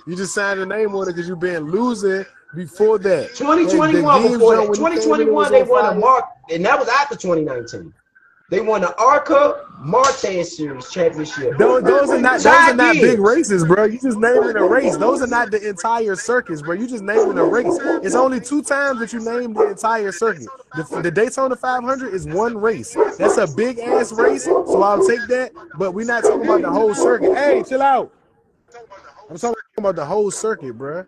You just signed a name on it because you've been losing before that. 2021 before that. 2021 they won a mark, and that was after 2019. They won the ARCA Martin Series championship. Those are not big races, bro. You just naming a race. Those are not the entire circuits, bro. You just naming a race. It's only 2 times that you name the entire circuit. The Daytona 500 is one race. That's a big ass race, so I'll take that. But we're not talking about the whole circuit. Hey, chill out. I'm talking about the whole circuit, bro.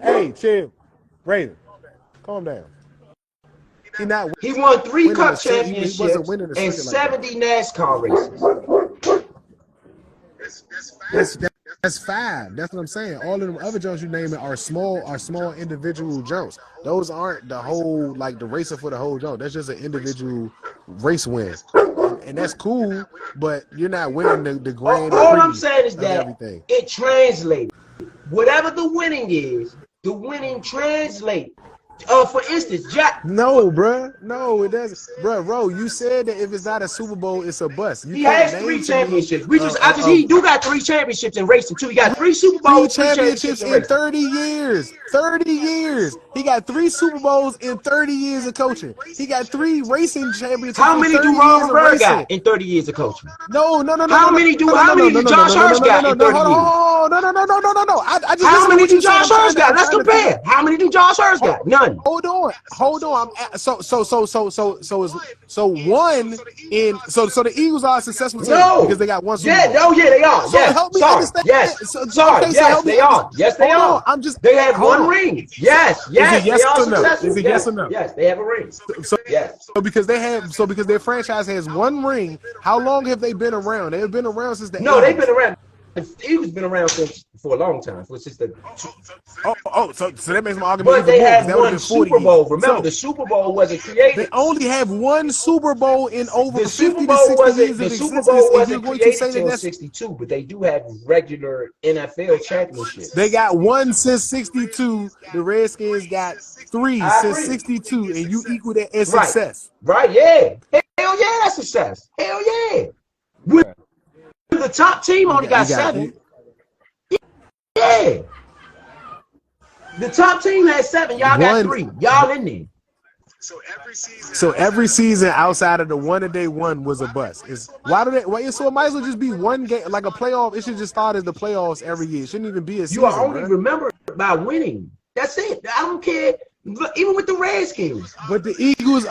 Hey, chill. Raven, calm down. He won 3 Cup championships and 70 NASCAR races. That's 5. That's what I'm saying. All of them other jumps you name it are small individual jumps. Those aren't the whole, like the racer for the whole jump. That's just an individual race win. And that's cool, but you're not winning the grand. All I'm saying is that everything. It translates. Whatever the winning is, the winning translates. For instance, Jack. No, bro. No, it doesn't. Bro, you said that if it's not a Super Bowl, it's a bust. He has 3 championships. He do got 3 championships in racing too. He got 3 Super Bowls, 3 championships in 30 years. 30 years. He got 3 Super Bowls in 30 years of coaching. He got 3 racing championships. How many do Ron Rivera got in 30 years of coaching? No. How many do Josh Hurst got in 30 years? No. How many do Josh Hurst got? Let's compare. How many do Josh Hurst got? None. Hold on. So the Eagles are a successful team because they got 1 Super Bowl. Yeah, they are. So help me understand. Yes, they are. Yes, they are. They have 1 ring. Yes. Is it yes or no? Is it yes or no? Yes, they have a ring. So because their franchise has 1 ring, how long have they been around? They've been around since the 80s. No, they've been around. The Eagles been around for a long time. So that makes my argument. But they have 1 Super Bowl. Remember, the Super Bowl wasn't created. They only have 1 Super Bowl in over 50 to 60 years of existence. The Super Bowl wasn't created until 62, but they do have regular NFL championships. They got 1 since 62. The Redskins got 3 since 62, and you equal that as success. Right? Yeah. Hell yeah, that's success. Hell yeah. The top team only got 7. Yeah. The top team had 7. Y'all got 3. Y'all in there. So every season outside of the one that they won was a bust. So it might as well just be 1 game, like a playoff. It should just start as the playoffs every year. It shouldn't even be a season. You are only remembered by winning. That's it. I don't care. Even with the Redskins. But the Eagles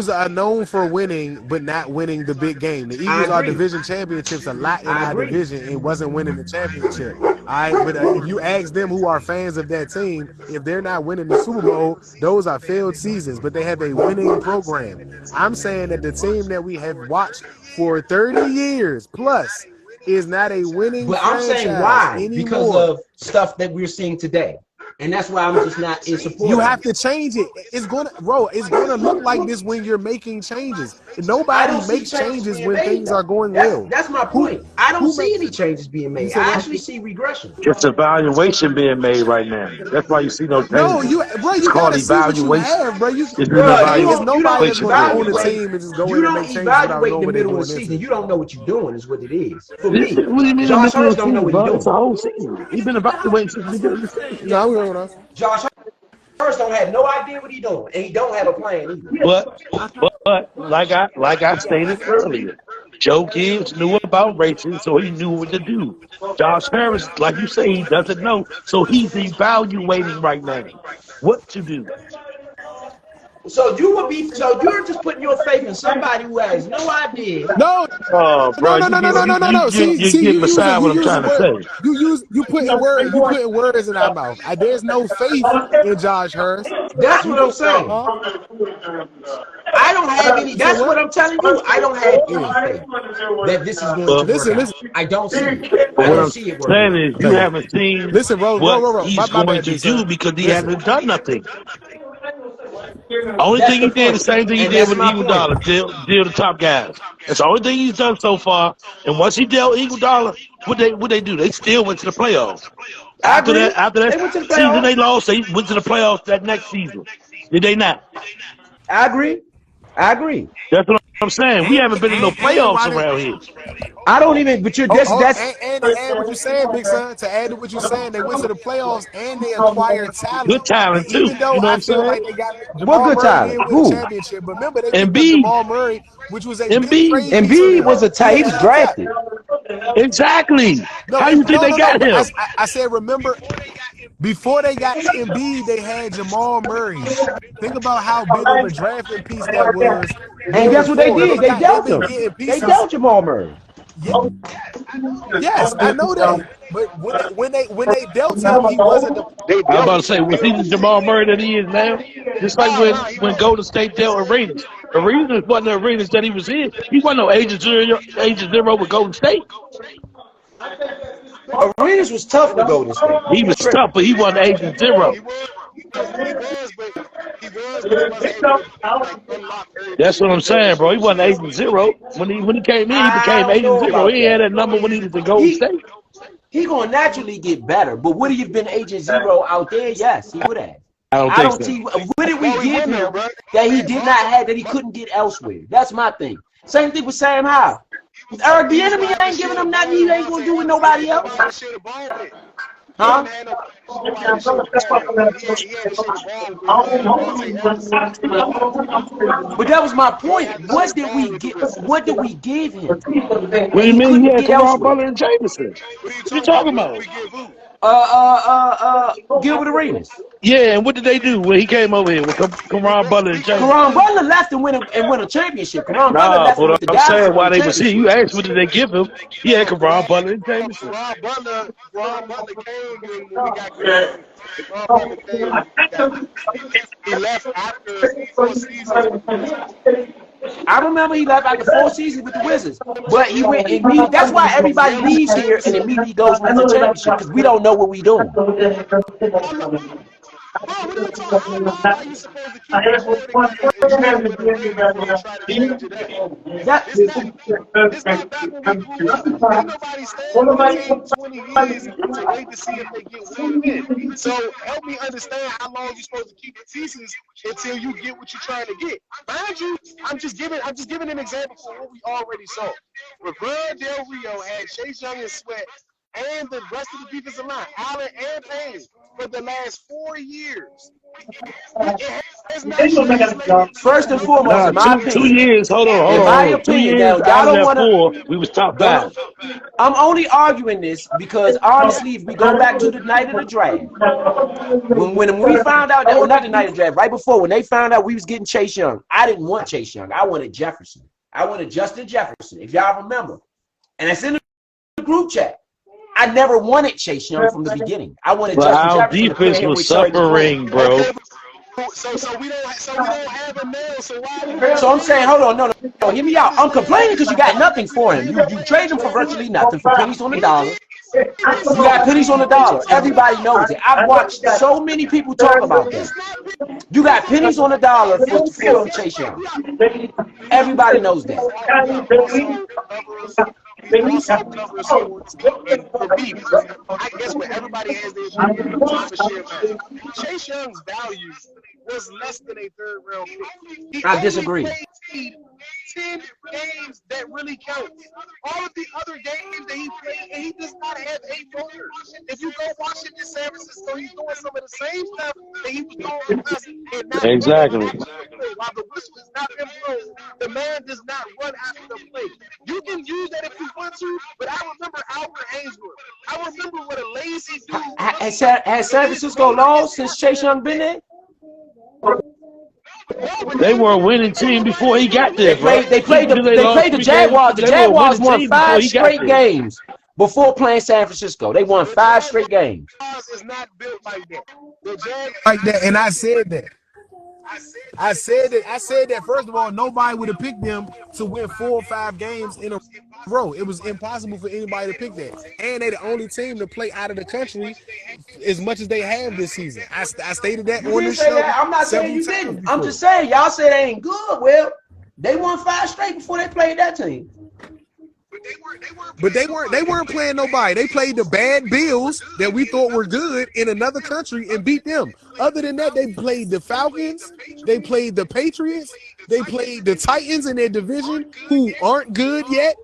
are known for winning, but not winning the big game. The Eagles are division championships a lot in our division and wasn't winning the championship. All right, but if you ask them who are fans of that team, if they're not winning the Super Bowl, those are failed seasons, but they have a winning program. I'm saying that the team that we have watched for 30 years plus is not a winning franchise. But I'm saying why? Anymore. Because of stuff that we're seeing today. And that's why I'm just not in support. You have to change it. It's gonna look like this when you're making changes. Nobody makes changes when things are going well. That's my point. I don't see any changes being made. I actually see regression. Just evaluation being made right now. That's why you see no changes. No, you gotta see what you have, bro. There's nobody that's gonna own the team and just go in and make changes. You don't evaluate in the middle of the season. You don't know what you're doing. Is what it is. For me, what do you mean? Josh Hurst don't know what he's doing. It's the whole season. He's been evaluating since the beginning of the season. No, I'm going on. Josh Hurst don't have no idea what he's doing, and he don't have a plan either. But like I stated earlier, Joe Gibbs knew about racing, so he knew what to do. Josh Harris, like you say, he doesn't know, so he's evaluating right now what to do. So you're just putting your faith in somebody who has no idea. No, Oh, no, bro, no, no, no, no, no, no, no. you See, getting beside you what I'm using trying to word, say. you putting words in our mouth. There's no faith in Josh Harris. That's what I'm saying. Huh? I don't have any. You said That's what what? I'm telling you. I don't have any Yeah. faith that this is going to But, work Listen, out. I don't see it. but I what don't I'm see it working saying out. is you no. haven't seen Listen, what My, he's my going bad, to big son. do because he Listen, hasn't done nothing. Only That's thing the he did, the point, same thing he and did that's with my Eagle point. Dollar, deal the top guys. That's the only thing he's done so far. And once he dealt Eagle Dollar, what they do? They still went to the playoffs. I After agree. that They went to the season playoffs. they lost, they went to the playoffs that next season. Did they not? I agree. I agree. That's what I'm saying. We haven't been in no and playoffs why did around here. I don't even. But you're that's and to add what you're saying, big son, to add to what you're saying, they went to the playoffs and they acquired talent. Good And talent too. even though You know what I I'm feel saying? like they got what Jamal good Murray talent. didn't win a Who? championship, but remember they picked up Embiid. Jamal Murray, which was a big Embiid. trade piece for Embiid them. was a He he had was uncapped. drafted. Exactly. No, How you think they no. got him? I said remember before they got Embiid, they had Jamal Murray. Think about how big of a drafting piece that was And moving guess what they forward. did? They've Dealt been him. getting They pieces. dealt Jamal Murray. Yeah, yes, I know that. But when they dealt him, he wasn't the They I was dealt about him. to say, was he the Jamal Murray that he is now? Just like Nah, he when wasn't. Golden State dealt arenas. Arenas wasn't the arenas that he was in. He wasn't no agent zero with Golden State. Arenas was tough with Golden State. He You was tripping? tough, but he wasn't agent zero. He was. He was, but he wasn't able to like unlock That's everybody what that I'm was there. saying, bro. He wasn't agent zero. When he came in, he I became don't agent know zero. about He had that. that number when he was in Golden He State. he gonna naturally get better. But would he have been Agent Zero out there? Yes, he would have. I don't I think don't so. see what did we No, he give wouldn't have, him bro. that he did not have that he couldn't get elsewhere. That's my thing. Same thing with Sam Howell. Eric He was Bieniemy gonna have to ain't share giving the him ball nothing with he ain't gonna Devontae do with Adams. He nobody had else. nobody to share the ball with. He Huh? didn't have nobody to share the ball with. He had to share the ball with Devontae Adams. But that was my He ain't point. have to share the ball with the receivers. What did we give him What that do you he mean? He couldn't had get Karan elsewhere? Butler and Jameson. What are you What you talking about? talking What did about? we give who? Gilbert Arenas. Yeah, and what did they do when he came over here with Karan Butler and Jameson? Karan Butler left and win a championship. Karan Butler Nah, left and but went to I'm Dallas saying and won why a they was here. You championship. asked what did they give him? He had Karan Butler and Jameson. Karan Butler came when we got good. Karan Butler came when we got good. He left after 4 seasons with the Wizards. I remember he left after 4 seasons with the Wizards, but he went immediately. That's why everybody Yeah, leaves here and immediately goes wins a championship because we don't know what we doing. I know, bro, what are you talking? I don't know how you supposed to keep rebuilding and you can't win a ring and then try to change it up. That It's not. It's not back when we grew up. Ain't nobody staying on a team 20 years to wait to see if they get one win. So help me understand how long you're supposed to keep the pieces until you get what you're trying to get. Mind you, I'm just giving an example for what we already saw. Rivera Del Rio had Chase Young and Sweat and the rest of the defensive line, Allen and Payne, for the last 4 years. It has not translated to first and no foremost, Nah, in my two opinion, years. Hold in my on. 2 opinion, now years y'all out of don't that want to. 4, we was top Don't. 5. I'm only arguing this because honestly, if we go back to the night of the draft, when we found out that, well, not the night of the draft, right before when they found out we was getting Chase Young, I didn't want Chase Young. I wanted Jefferson. I wanted Justin Jefferson, if y'all remember. And it's in the group chat. I never wanted Chase Young from the beginning. I wanted But Justin our Jefferson to pair defense him was with Terry McLaurin. suffering, bro. Okay, so we don't have a nail. So why are you So I'm saying, hold on, no, hear me out. I'm understand? complaining because you got nothing for him. You trade him for virtually nothing, for pennies on the dollar. You got pennies on the dollar. Everybody knows it. I've watched so many people talk about that. It's not You got pennies on the dollar for Chase Young. Everybody knows that. We also cover sports, and for me, because I guess where everybody has their opinion, I'm a share man. Chase Young's value was less than a third round pick. He I only disagree. played 10 games that really count. All of the other games that he played, and he does not have a motor. If you go watch him in San Francisco, he's doing some of the same stuff that he was doing with us and not Exactly. running after the play. While the whistle is not been blown, the man does not run after the play. You can use that if you want to, but I remember Albert Ainsworth. I remember what a lazy dude. Has San Francisco lost since Chase Young been there? They were a winning team before he got there, bro. They played the Jaguars. The Jaguars won 5 straight games before playing San Francisco. They won 5 straight games. It's not built like that. The Jaguars like that, and I said that. I said that first of all, nobody would have picked them to win 4 or 5 games in a row. It was impossible for anybody to pick that. And they're the only team to play out of the country as much as they have this season. I stated that on the show. I'm not saying you didn't. I'm just saying y'all said they ain't good. Well, they won 5 straight before they played that team. But they weren't playing nobody. They played the bad Bills that we thought were good in another country and beat them. Other than that, they played the Falcons, they played the Patriots, they played the Titans in their division who aren't good yet.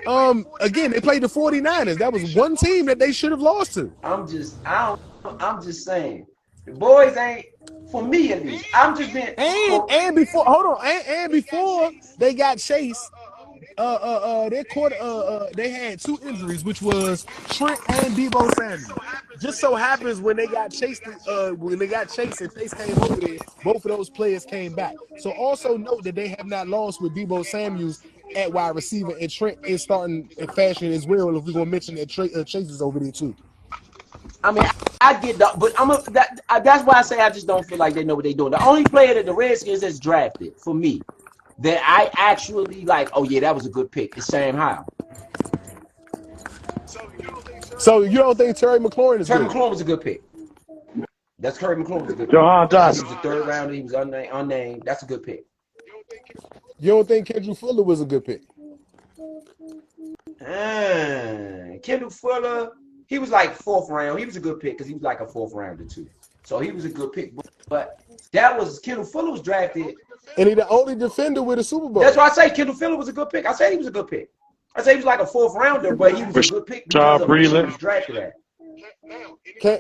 Again, they played the 49ers. That was one team that they should have lost to. I'm just saying. The boys ain't, for me at least. I'm just being and before before they got Chase. They had 2 injuries, which was Trent and Deebo Samuel. Just so happens when they got Chase and Chase came over there, both of those players came back. So also note that they have not lost with Deebo Samuels at wide receiver, and Trent is starting in fashion as well. If we're gonna mention that Chase is over there too. I mean, I get that, but that's why I say I just don't feel like they know what they're doing. The only player that the Redskins has drafted for me that I actually like, oh yeah, that was a good pick, is Sam Howell. So you don't think Terry McLaurin is good? Terry McLaurin was a good pick. That's Terry McLaurin was a good pick. Johan Johnson. He was the 3rd rounder. He was unnamed. That's a good pick. You don't think Kendrick Fuller was a good pick? Kendall Fuller, he was like 4th round. He was a good pick because he was like a 4th rounder too. So he was a good pick. But that was Kendall Fuller was drafted. And he's the only defender with a Super Bowl. That's why I say Kendall Fuller was a good pick. I said he was a good pick. I said he was like a 4th rounder, but he was a good pick because of who he was drafted at.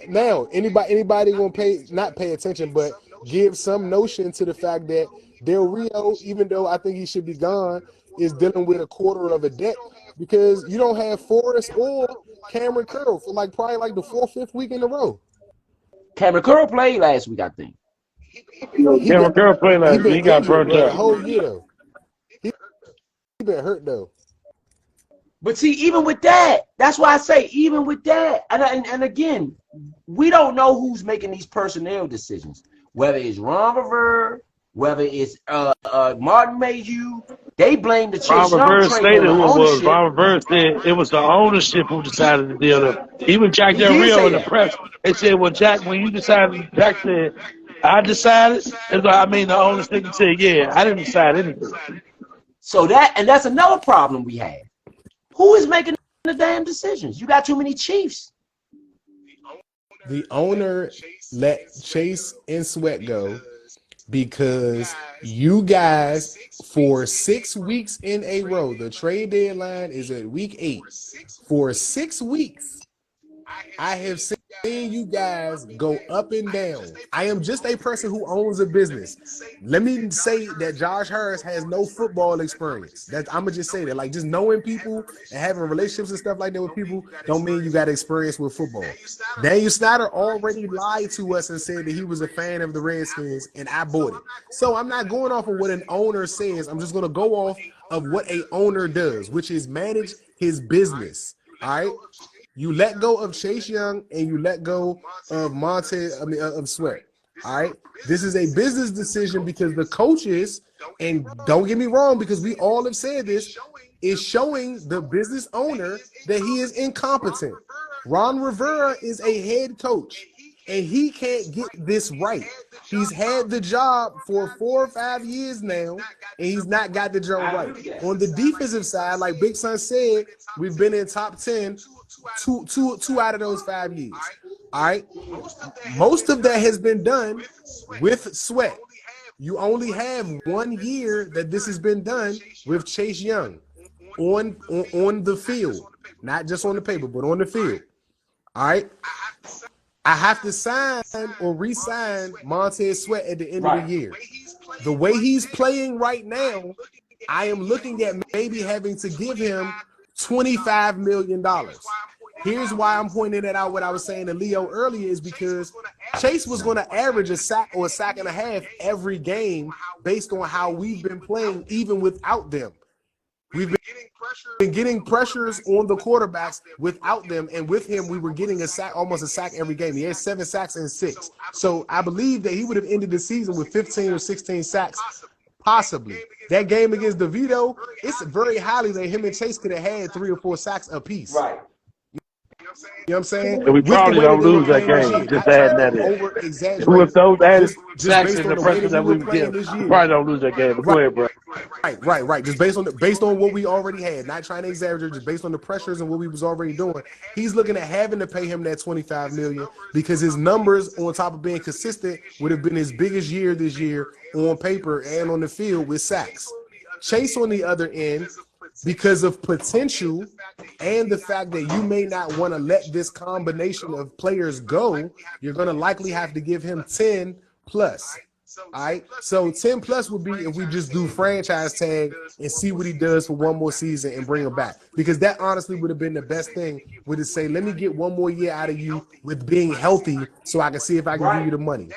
Now, anybody gonna not pay attention, but give some notion to the fact that Del Rio, even though I think he should be gone, is dealing with a quarter of a debt because you don't have Forrest or Cameron Curl for probably the 4th or 5th week in a row. Cameron Curl played last week, I think. Cameron Curl played last week. He got burnt out. The whole year though. He been hurt though. But see, even with that, that's why I say, even with that, and again, we don't know who's making these personnel decisions. Whether it's Ron Rivera, whether it's Martin Mayhew, they blame the Chase Young Rivera stated who it was. ownership. Ron Rivera said it was the ownership who decided to deal with it. Even Jack Del Rio in the press, they said, well, Jack, when you decided, Jack said, I decided. The ownership said, yeah, I didn't decide anything. So that's another problem we have. Who is making the damn decisions? You got too many chiefs. The owner let Chase and Sweat go because you guys, for 6 weeks in a row, the trade deadline is at week 8. For 6 weeks, I have seen you guys go up and down. I am just a person who owns a business. Let me say that Josh Harris has no football experience. I'm gonna just say that, just knowing people and having relationships and stuff like that with people don't mean you got experience with football. Daniel Snyder already lied to us and said that he was a fan of the Redskins, and I bought it. So I'm not going off of what an owner says. I'm just gonna go off of what a owner does, which is manage his business. All right. You let go of Chase Young and you let go of of Sweat. All right. This is a business decision because the coaches, and don't get me wrong, because we all have said this, is showing the business owner that he is incompetent. Ron Rivera is a head coach and he can't get this right. He's had the job for 4 or 5 years now, and he's not got the job right. On the defensive side, like Big Son said, we've been in top 10 two out of those 5 years. All right. Most of that has been done with Sweat. You only have 1 year that this has been done with Chase Young on the field, not just on the paper, but on the field. All right. I have to sign or re-sign Montez Sweat at the end of the year. The way he's playing right now, I am looking at maybe having to give him $25 million. Here's why I'm pointing that out. What I was saying to Leo earlier is because Chase was going to average a sack or a sack and a half every game based on how we've been playing, even without them. We've been getting pressures on the quarterbacks without them, and with him, we were getting a sack, almost a sack every game. He had 7 sacks and 6. So I believe that he would have ended the season with 15 or 16 sacks, possibly. That game against DeVito, it's very highly that him and Chase could have had 3 or 4 sacks apiece. Right. You know what I'm saying? And we probably don't lose that game. Just adding that in. With those added sacks and the pressure that we were getting, we probably don't lose that game. But go ahead, bro. Right. Just based on what we already had, not trying to exaggerate, just based on the pressures and what we was already doing. He's looking at having to pay him that $25 million because his numbers, on top of being consistent, would have been his biggest year this year on paper and on the field with sacks. Chase, on the other end, because of potential and the fact that you may not want to let this combination of players go, you're going to likely have to give him 10 plus. All right, so 10 plus would be if we just do franchise tag and see what he does for one more season and bring him back, because that honestly would have been the best thing, would to say, let me get one more year out of you with being healthy so I can see if I can give you the money.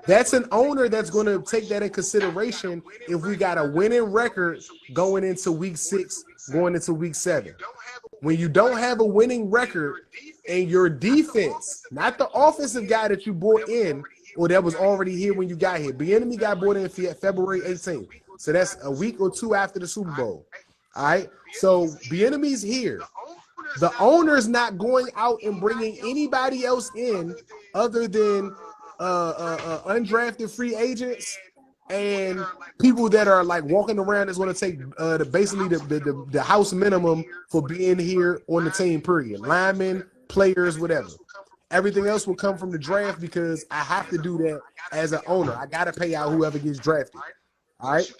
That's an owner that's going to take that in consideration if we got a winning record going into week 6, going into week 7. When you don't have a winning record and your defense, not the offensive guy that you brought in or that was already here when you got here. Bieniemy got brought in February 18th. So that's a week or two after the Super Bowl. All right. So Bieniemy's here. The owner's not going out and bringing anybody else in other than undrafted free agents and people that are like walking around that's going to take basically the house minimum for being here on the team, period. Linemen, players, whatever. Everything else will come from the draft because I have to do that as an owner. I got to pay out whoever gets drafted. All right.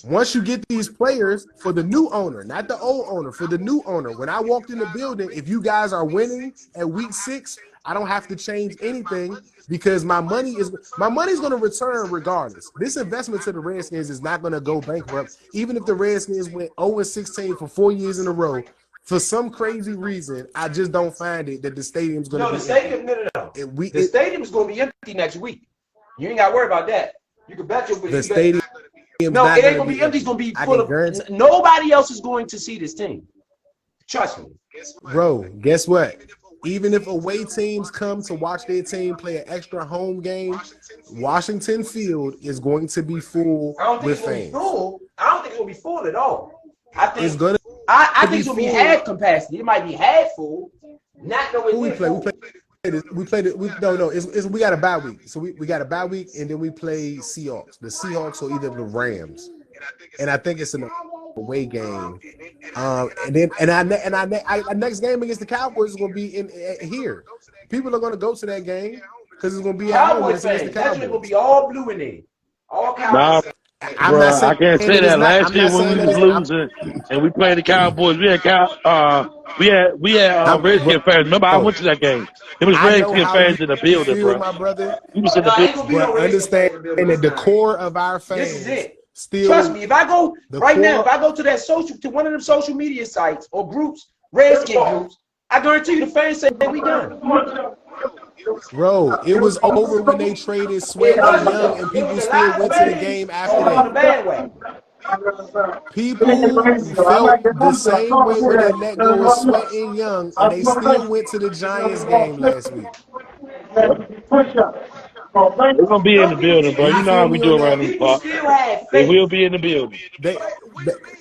Once you get these players, for the new owner, not the old owner, for the new owner, when I walked in the building, if you guys are winning at week 6, I don't have to change anything because my money's going to return regardless. This investment to the Redskins is not going to go bankrupt, even if the Redskins went 0-16 for 4 years in a row. For some crazy reason, I just don't find it that the stadium's going to be empty. No. The stadium's going to be empty next week. You ain't got to worry about that. You can bet your the stadium. No, it ain't going to be empty. It's going to be full of. Nobody else is going to see this team. Trust me. Bro, guess what? Even if away teams come to watch their team play an extra home game, Washington Field is going to be full with fans. I don't think it's going to be full at all. I think it's going to. I think it's going to be half capacity. It might be half full. Not no. We got a bye week. So we got a bye week, and then we play Seahawks. The Seahawks or either the Rams, and I think it's an away game. Our next game against the Cowboys is going to be in here. People are going to go to that game because it's going to be at home against the Cowboys. That's going to be all blue in there. All Cowboys. I can't say that. Last year when we was losing and we played the Cowboys, we had Redskin fans. Remember, I went to that game. It was Redskin fans in the building, bro. My brother. We was in the building. But understand that the core of our fans. This is it. Still, trust me, if I go now, if I go to one of them social media sites or groups, Redskin groups, I guarantee you the fans say we done. Bro, it was over when they traded Sweat and Young, and people still went to the game after that. People felt the same way when they let go of Sweat and Young, and they still went to the Giants game last week. They're gonna be in the building, bro. You know how we do around these parts. They will be in the building.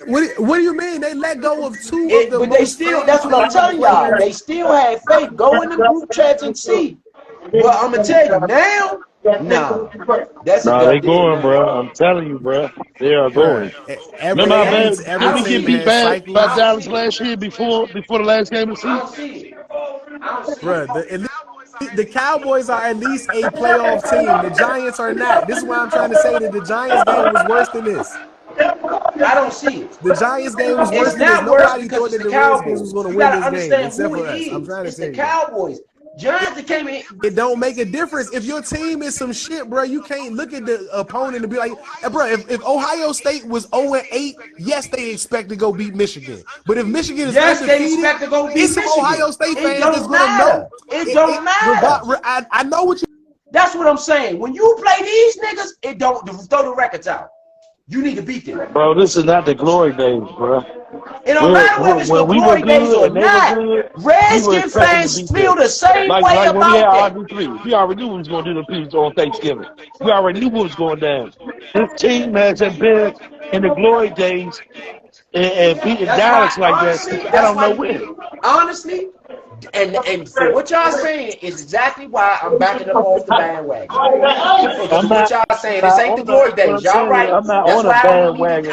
What do you mean? They let go of two of them. But they still, that's what I'm telling y'all. They still have faith. Go in the group chats and see. But I'm gonna tell you now, they going, bro. I'm telling you, bro. They are going. Remember how bad we get beat bad by Dallas last year before the last game of the season? Bro, the Cowboys are at least a playoff team. The Giants are not. This is why I'm trying to say that the Giants game was worse than this. I don't see it. The Giants game was worse than this. Nobody thought that the Redskins was going to win this game except for us. I'm trying to say the Cowboys. Johnson came in. It don't make a difference. If your team is some shit, bro, you can't look at the opponent and be like, hey, bro, if Ohio State was 0-8, yes, they expect to go beat Michigan. But if Michigan is undefeated, they expect to go beat it's some Michigan. Ohio State It fans don't that's going to matter. know. It don't matter. I know what you. That's what I'm saying. When you play these niggas, it don't throw the records out. You need to beat them. Bro, this is not the glory days, bro. It don't matter whether it's the glory days or not. Redskin fans feel the same way like when we had about that. RG3. We already knew we was going to do the piece on Thanksgiving. We already knew what was going down. This team has been in the glory days and beating Dallas like that. I don't know when. Honestly, and for what y'all saying is exactly why I'm backing up off the bandwagon. What y'all saying, this ain't the glory days. Y'all right. I'm not on a bandwagon.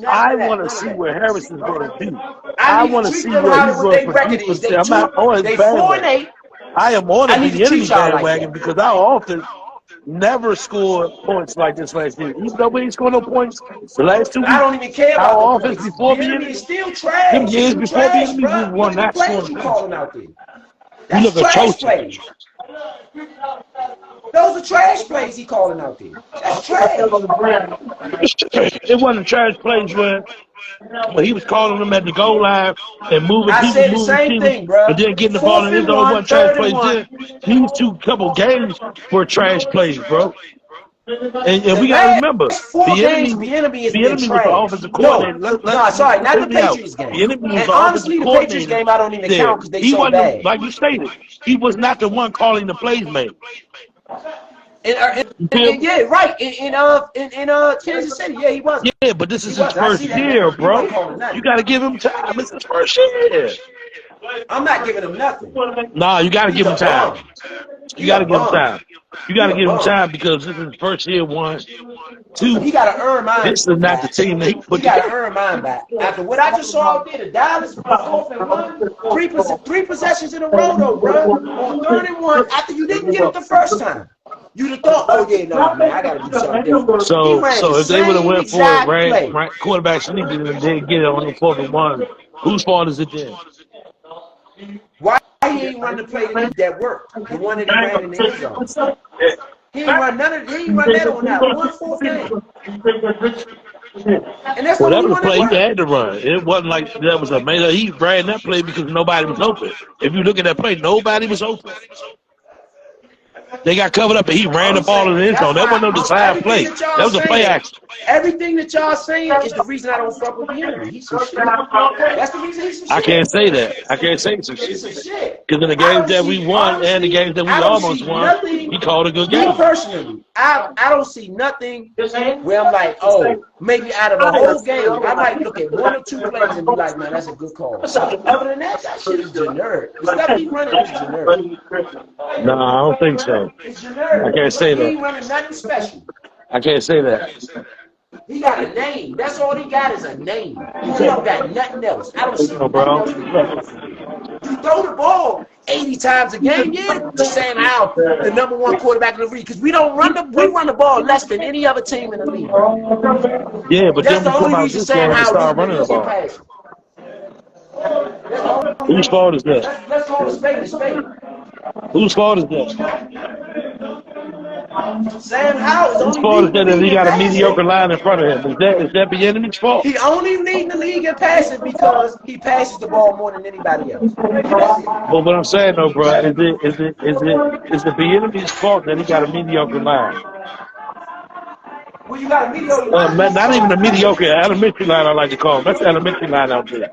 I want to see what Harrison's going to do. I want to see what he's going to produce. I'm not on his bandwagon. I am on the enemy bandwagon because our offense never scored points like this last year. Even though we ain't scored no points the last 2 weeks. I don't even care about our offense before the enemy. Is still trash. Them years before the enemy, we won that scoring. That's you look trash plays. Those are trash plays he calling out there. That's trash. It wasn't trash plays when he was calling them at the goal line and moving I people, said the same thing, bro. but then getting the ball in his own one trash plays. These couple games were trash plays, bro. And we gotta remember, the enemy was the offensive coordinator. No, sorry, not the Patriots game. The enemy was and honestly, the Patriots game I don't even count because they so bad. Like you stated, he was not the one calling the plays, man. And yeah, right. In Kansas City, yeah, he was. Yeah, but this is his first year, bro. You got to give him time. It's his first year. I'm not giving him nothing. Nah, you got to give him time. You got to give him time. You got to give him time because this is his first year. 1, 2. He got to earn mine. This is not the team that he put together. He got to earn mine back. After what I just saw out there, the Dallas was 4-1, three possessions in a row, though, bro. On 3rd and 1, after you didn't get it the first time. You'd have thought, oh, yeah, no, man, I got to do something different. So if they would have went for it, right, quarterbacks need to didn't get it on the 4th and 1. Whose fault is it then? Why he ain't run the play that worked? The one that he ran in the end zone. He ain't run none of. He ain't run that on that 1-4 game. And that's whatever the play he had to run. It wasn't like that was a made. He ran that play because nobody was open. If you look at that play, nobody was open. They got covered up and he ran the ball in the end zone. That wasn't no design play. That was a play action. Everything that y'all saying is the reason I don't fuck with the enemy. He's some shit. That's the reason he's some shit. I can't say that. I can't say some shit. Because in the games that we won and the games that we almost won, he called a good game. Me personally, I don't see nothing where I'm like, oh, maybe out of the whole game, I might look at 1 or 2 plays and be like, man, that's a good call. Other than that, that shit is generic. The stuff he running is generic. No, I don't think so. It's generic. I can't say that. He ain't running nothing special. I can't say that. He got a name. That's all he got is a name. He don't got nothing else. I don't see nothing else. You throw the ball 80 times a game, yeah. Just saying how the #1 quarterback in the league, because we run the ball less than any other team in the league. Yeah, but that's the only reason saying how start running the ball. Whose fault is that? Let's call it spade to spade. Whose fault is that? Sam Howell's Whose fault is that he got a mediocre line in front of him? Is that the enemy's fault? He only leading the league in passing because he passes the ball more than anybody else. But what I'm saying though, bro, is it the enemy's fault that he got a mediocre line? Well, you got a mediocre line. Not even a mediocre, elementary line I like to call him. That's the elementary line out there.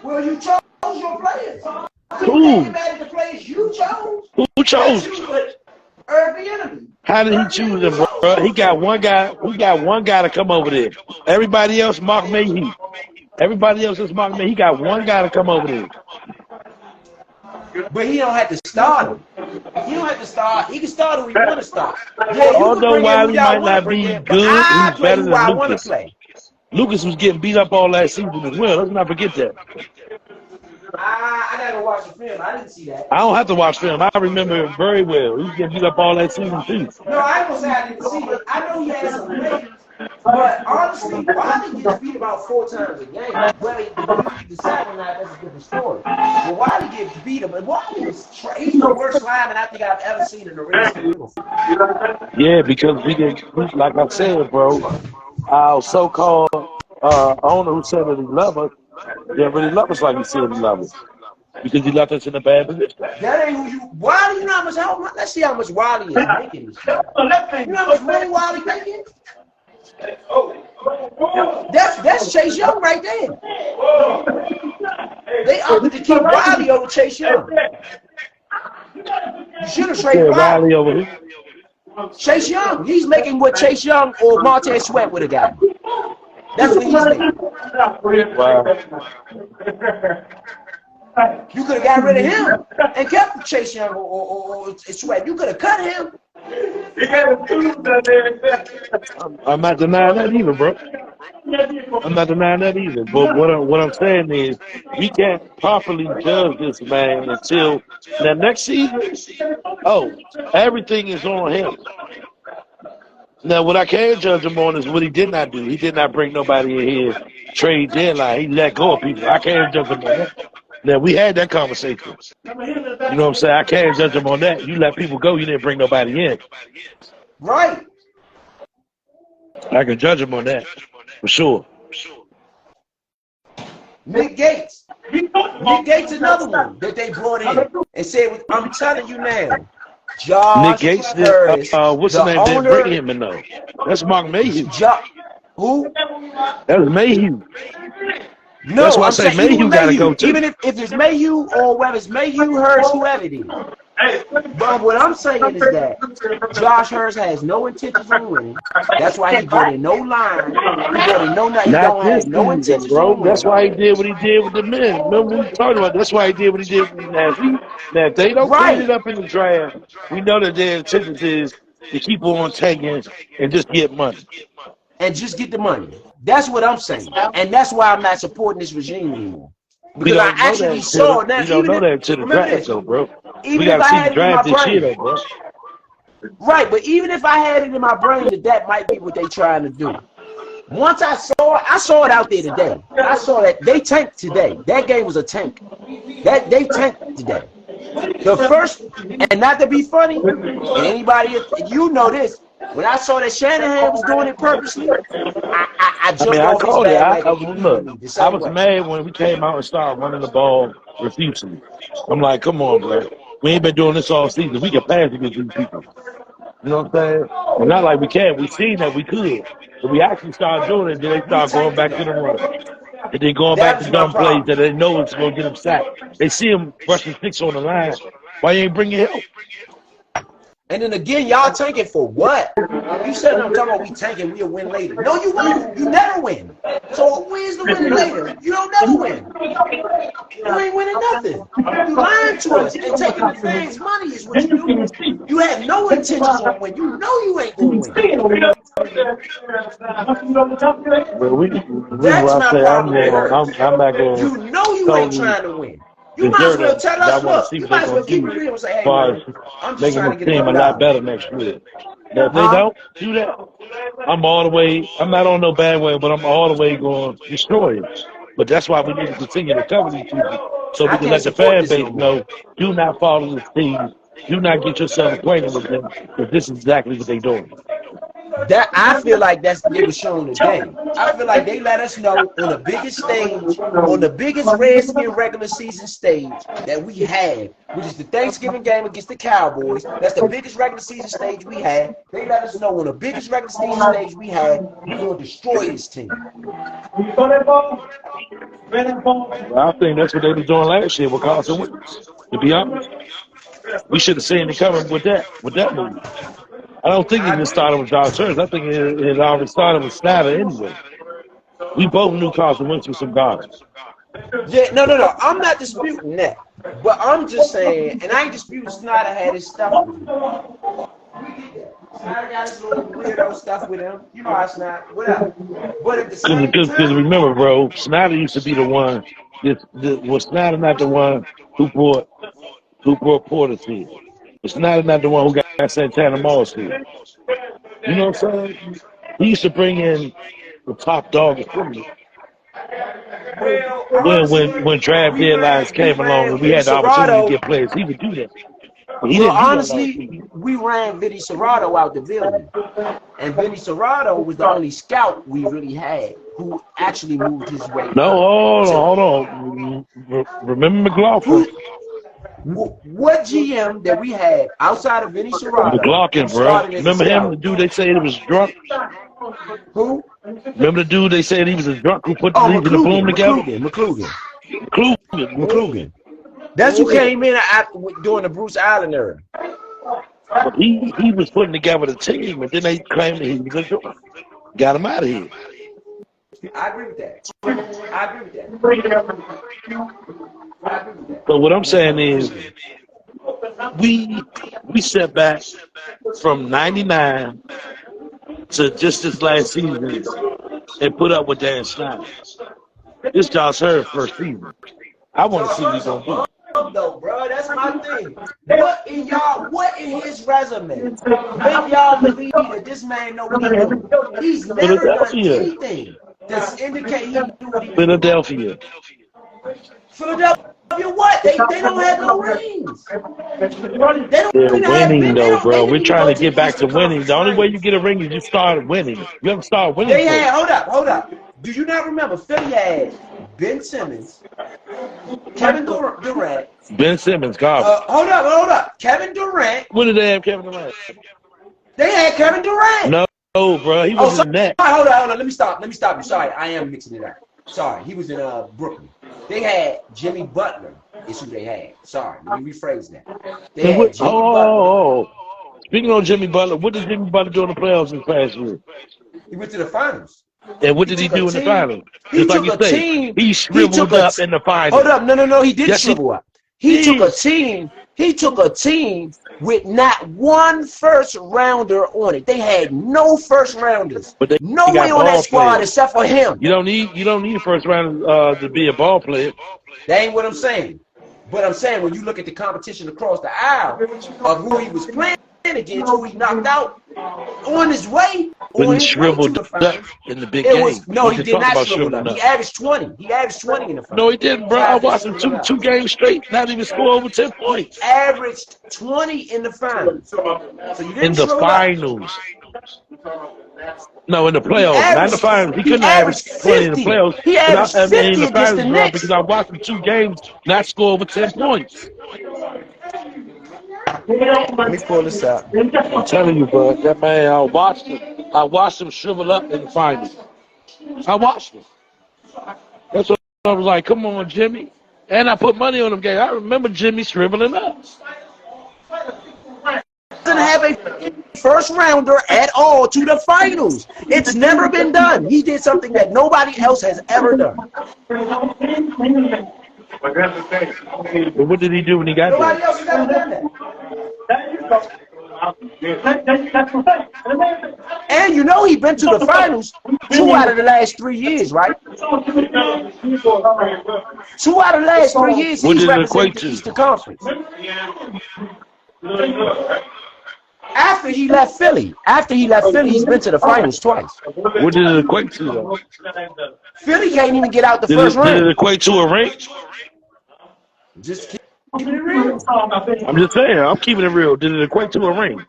Well, you chose your players. Who? The players you chose. Who chose? Enemy. How did he choose them, bro? He got one guy. We got one guy to come over there. Everybody else, Mark Mayhew. Everybody else is Mark Mayhew. He got one guy to come over there. But he don't have to start him. He don't have to start. He can start who he want to start. Yeah, although Wiley might not be good, he's better than Lucas. Lucas was getting beat up all last season as well. Let's not forget that. I gotta watch the film. I didn't see that. I don't have to watch film. I remember it very well. He was getting beat up all that season too. No, I ain't gonna say I didn't see it. I know he had some players But honestly, Wiley gets beat about 4 times a game. Whether you decide or not, that's a different story. But Wiley gets beat him, and Wiley he's the worst lineman I think I've ever seen in the Redskin uniform. Yeah, because we get, like I said, bro, our so-called owner who said that he loved us, didn't really love us like he said he loved us. Because he left us in a bad position. That ain't who you. Wiley, you know how much? Let's see how much Wiley is making this year. You know how much money Wiley making? That's Chase Young right there. They opted to keep Wiley over Chase Young. You should have traded Wiley over here. Chase Young, he's making what Chase Young or Montez Sweat would have gotten. That's what he's making. Wow. You could have got rid of him and kept Chase Young or Sweat. You could have cut him. I'm not denying that either, bro. I'm not denying that either. But what I'm saying is we can't properly judge this man until the next season. Oh, everything is on him. Now, what I can judge him on is what he did not do. He did not bring nobody in here trade deadline. He let go of people. I can't judge him on that. Now, we had that conversation. You know what I'm saying? I can't judge him on that. You let people go. You didn't bring nobody in. Right. I can judge him on that, for sure. Nick Gates. Nick Gates, another one that they brought in and said, I'm telling you now, Josh Nick Gates, what's his name? Didn't bring him in, though. That's Mark Mayhew. Who? That was Mayhew. No, that's why I say Mayhew got to go too. Even if it's Mayhew or whether it's Mayhew, Hurst, whoever it is. But what I'm saying is that Josh Hurst has no intentions of winning. That's why he brought in no line. He brought in no nothing. He don't have no intentions, bro. That's why he did what he did with the men. Remember we were talking about? That's why he did what he did with the Nashville. Now, if they don't clean it up in the draft, we know that their intentions is to keep on taking and just get money. And just get the money. That's what I'm saying. And that's why I'm not supporting this regime anymore. Because I actually saw it now. You don't know that until the draft, though, bro. We got to see the draft this year, though, bro. Right, but even if I had it in my brain that might be what they trying to do. Once I saw it out there today. I saw that they tanked today. That game was a tank. They tanked today. The first, and not to be funny, and anybody, you know this, when I saw that Shanahan was doing it purposely, I jumped off called it. I was mad when we came out and started running the ball profusely. I'm like, come on, bro. We ain't been doing this all season. We can pass against these people. You know what I'm saying? And not like we can. We seen that we could. But we actually started doing it, then they start going back to the run. And then going back to dumb plays that they know it's going to get them sacked. They see them rushing 6 on the line. Why you ain't bringing help? And then again, y'all tanking for what? You said I'm talking about we tanking, we'll win later. No, you won't. You never win. So where's the winning later? You don't never win. You ain't winning nothing. You lying to us and taking the fans' money is what you do. You have no intentions on winning. You know you ain't going to win. That's my problem. I'm not going. You know you ain't trying to win. You might as well tell us, look, you might as well keep it real and say, hey, man, I'm just trying to get a lot better next year. Now, if they don't do that, I'm all the way, I'm not on no bad way, but I'm all the way going to destroy it. But that's why we need to continue to cover these people so we can let the fan base know, do not follow this team, do not get yourself acquainted with them, because this is exactly what they're doing. That I feel like that's what they were showing today. I feel like they let us know on the biggest stage, on the biggest Redskin regular season stage that we had, which is the Thanksgiving game against the Cowboys. That's the biggest regular season stage we had. They let us know on the biggest regular season stage we had, we're going to destroy this team. Well, I think that's what they were doing last year with Carson Wentz, to be honest. We should have seen it coming with that move. I don't think it just started with Josh Hurst. I think it already started with Snyder anyway. We both knew Carson Wentz was some garbage. Yeah, no. I'm not disputing that. But I'm just saying, and I ain't disputing Snyder had his stuff with him. We get that. Snyder got his little weirdo stuff with him. You know how Snyder, whatever. But at the same time, because remember, bro, Snyder used to be the one. Was Snyder not the one who brought Portis here? Was Snyder not the one who got Santana Moss here? You know what I'm saying? He used to bring in the top dog equipment. Well, honestly, When draft deadlines we came along ran and we Vinny had the opportunity to Serrato. get players, he would do that. He Well, didn't do that last honestly, season. we ran Vinny Serrato out the building. And Vinny Serrato was the only scout we really had who actually moved his way No, up. hold on. Remember McLaughlin? Who, what GM that we had outside of Vinny Serrato who McLaughlin, bro. started as a Remember him? The scout? dude they said he was drunk? Who? Remember the dude they said he was a drunk who put the Oh, Legion of Boom together? McClugan. That's who came in during the Bruce Allen era. But he was putting together the team, and then they claimed that he was a drunk. Got him out of here. I agree with that. So what I'm saying is, we set back from '99 to just this last season and put up with Dan Snyder. This Josh Hurd first season. I want to see what he's gonna do. Though, bro, that's my thing. What in his resume make y'all believe that this man know what he do? He's never done anything that's indicate he do what he do. Philadelphia. What? They don't have no rings. They're winning though, bro. We're trying to get back to winning. The only way you get a ring is you start winning. You haven't started winning. They had hold up. Do you not remember Philly had Ben Simmons, Kevin Durant. Ben Simmons, garbage. Hold up. Kevin Durant. When did they have Kevin Durant? They had Kevin Durant. No, bro. He was in that. Hold on. Let me stop you. Sorry, I am mixing it up. Sorry, he was in Brooklyn. They had Jimmy Butler. Is who they had. Sorry, let me rephrase that. They had Jimmy Butler. Speaking of Jimmy Butler, what did Jimmy Butler do in the playoffs this past year? He went to the finals. And what did he do in the finals? He took a team. He shriveled up in the finals. Hold up, no, he didn't shrivel up. He took a team. He took a team with not one first rounder on it. They had no first rounders. But no way on that squad except for him. You don't need a first rounder to be a ball player. That ain't what I'm saying. But I'm saying when you look at the competition across the aisle of who he was playing against, who he knocked out on his way. When he shriveled up in the big game. No, he did not shrivel up. He averaged 20. He averaged 20 in the finals. No, he didn't, bro. I watched him two games straight, not even score over 10 points. He averaged 20 in the finals. So you didn't in the finals. No, in the playoffs. Not in the finals. He couldn't average 20 in the playoffs. He averaged 50 in the against the Knicks. Because I watched him 2 games not score over 10 points. Let me pull this out. I'm telling you, bro, that man, I watched him shrivel up in the finals. I watched him. That's what I was like, come on, Jimmy. And I put money on him game. I remember Jimmy shriveling up. Doesn't have a first rounder at all to the finals. It's never been done. He did something that nobody else has ever done. But what did he do when he got there? Nobody else has ever done that. And you know he's been to the finals 2 out of the last 3 years, right? 2 out of the last 3 years he's represented the Eastern Conference. After he left Philly, he's been to the finals twice. What did it equate to, though? Philly can't even get out the first round. Did it equate to a ring? Just keeping it real. I'm just saying. I'm keeping it real. Did it equate to a ring?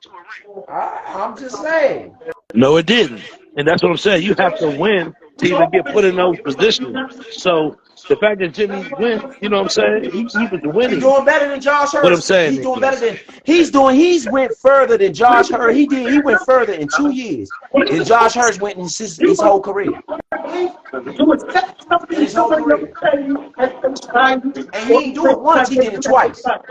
I'm just saying. No, it didn't. And that's what I'm saying. You have to win to even get put in those positions. So the fact that Jimmy wins, you know what I'm saying? He was winning. He's doing better than Josh Hurd. What I'm saying, he's doing better than he's went further than Josh Hurd. He went further in 2 years than Josh Hurd went in his whole career. His whole career. And he didn't do it once, he did it twice. Like I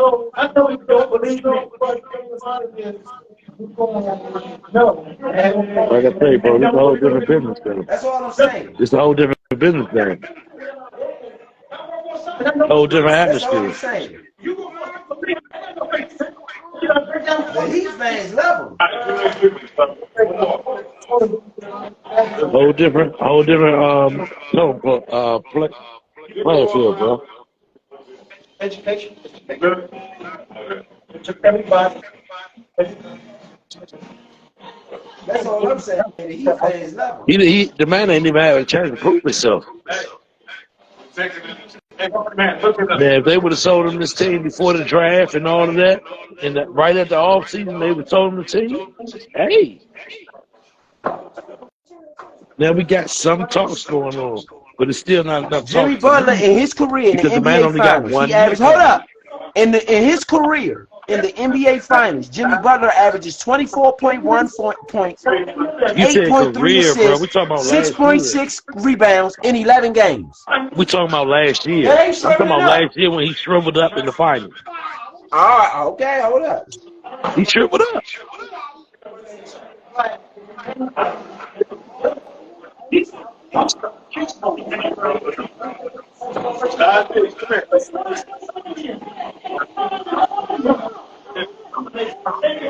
say, bro, this is a whole different business thing. That's all I'm saying. It's a whole different business thing. A whole different atmosphere. That's all I'm saying. The Heat fans love him. Whole different playing field, bro. Education. It took everybody. That's all I'm saying. The Heat fans love him. The man ain't even had a chance to prove himself. Man, if they would have sold him this team before the draft and all of that, and right at the offseason, they would have sold him the team. Hey, now we got some talks going on, but it's still not enough Jimmy talks. Butler in his career in the Because the man NBA only got Finals, one he averaged. Hold up. In his career in the NBA Finals, Jimmy Butler averages 24.1 points, You said 8.3 career, bro. We assists, talking about last year. 6.6 rebounds in 11 games. We talking about last year. That I'm ain't talking shriveling about up. last year when he shriveled up in the finals. All right, okay, hold up. He shriveled up.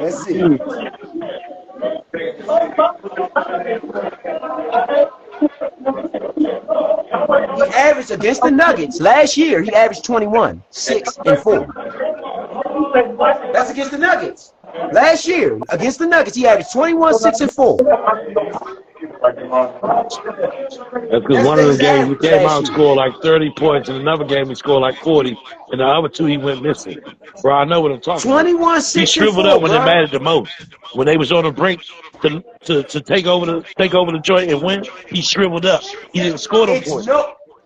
Let's see. He averaged against the Nuggets last year. He averaged 21, 6, and 4. That's against the Nuggets. Last year against the Nuggets, he averaged 21, 6, and 4. That's because one of the games he came out and scored like 30 points, and another game he scored like 40, and the other two he went missing. Bro, I know what I'm talking 21, about. 6, He and shriveled 4, up when bro. it mattered the most. When they was on the brink to take over the joint and win, he shriveled up. He didn't score them points.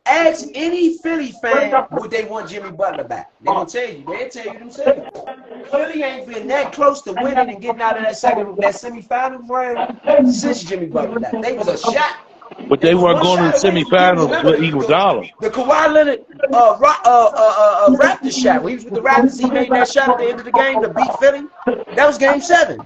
Ask any Philly fan would they want Jimmy Butler back. They're gonna tell you. They'll tell you themselves. Philly ain't been that close to winning and getting out of that semifinal round since Jimmy Butler left. They was a shot. But they weren't going to the semifinals with Iguodala. The Kawhi Leonard Raptors shot. When he was with the Raptors, he made that shot at the end of the game to beat Philly. That was game 7.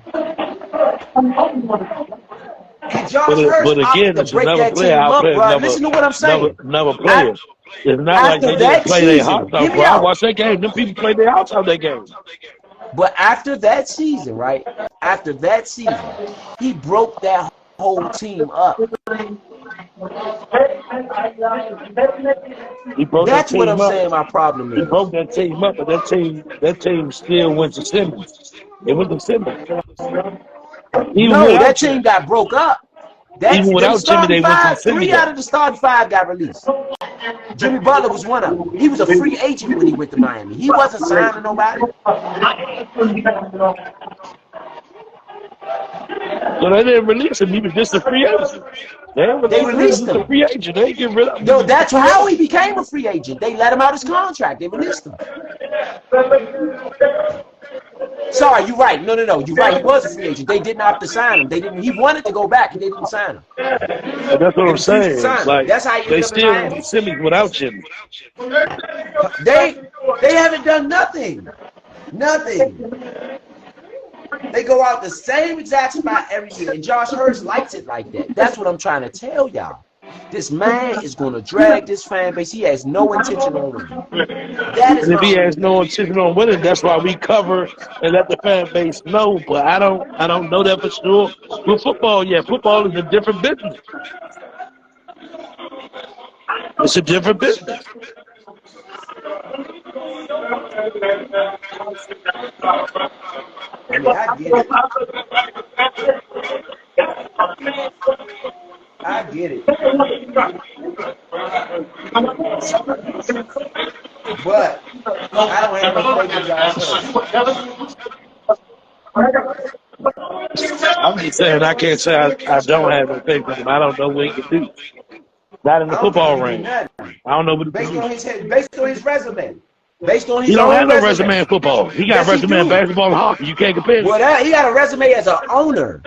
And Josh Hurst again, opted to break that team up, bro. Listen to what I'm saying. Another player. It's not like they didn't play their hearts out, bro. I watched that game. Them people played their hearts out that game. But after that season, right? After that season, he broke that whole team up. That's what I'm saying my problem is. He broke that team up, but that team still went to Simmons. It went to Simmons. No, that team got broke up. Even without Jimmy, they went to Simmons. 3 out of the starting 5 got released. Jimmy Butler was one of them. He was a free agent when he went to Miami. He wasn't signed to nobody. So they didn't release him. He was just a free agent. They released him. A free agent. They get rid of him. No, that's how he became a free agent. They let him out his contract. They released him. Sorry, you're right. No. You're right. He was a free agent. They didn't have to sign him. They didn't. He wanted to go back, and they didn't sign him. That's what I'm saying. Like, that's how they still in Simmons without Jimmy. They haven't done nothing. Nothing. They go out the same exact spot every year, and Josh Hurst likes it like that. That's what I'm trying to tell y'all. This man is going to drag this fan base. He has no intention on winning. And if he has no intention on winning, that's why we cover and let the fan base know. But I don't know that for sure. With football, football is a different business. It's a different business. I mean, I get it. I get it. But I don't have no faith in Josh Hurst. I'm just saying I can't say I don't have no faith in him. I don't know what he can do. Not in the football range. I don't know what he can do. Based on his resume. Based on his he don't have no resume in football. He got a resume in basketball and hockey. You can't compare. Well, he got a resume as an owner,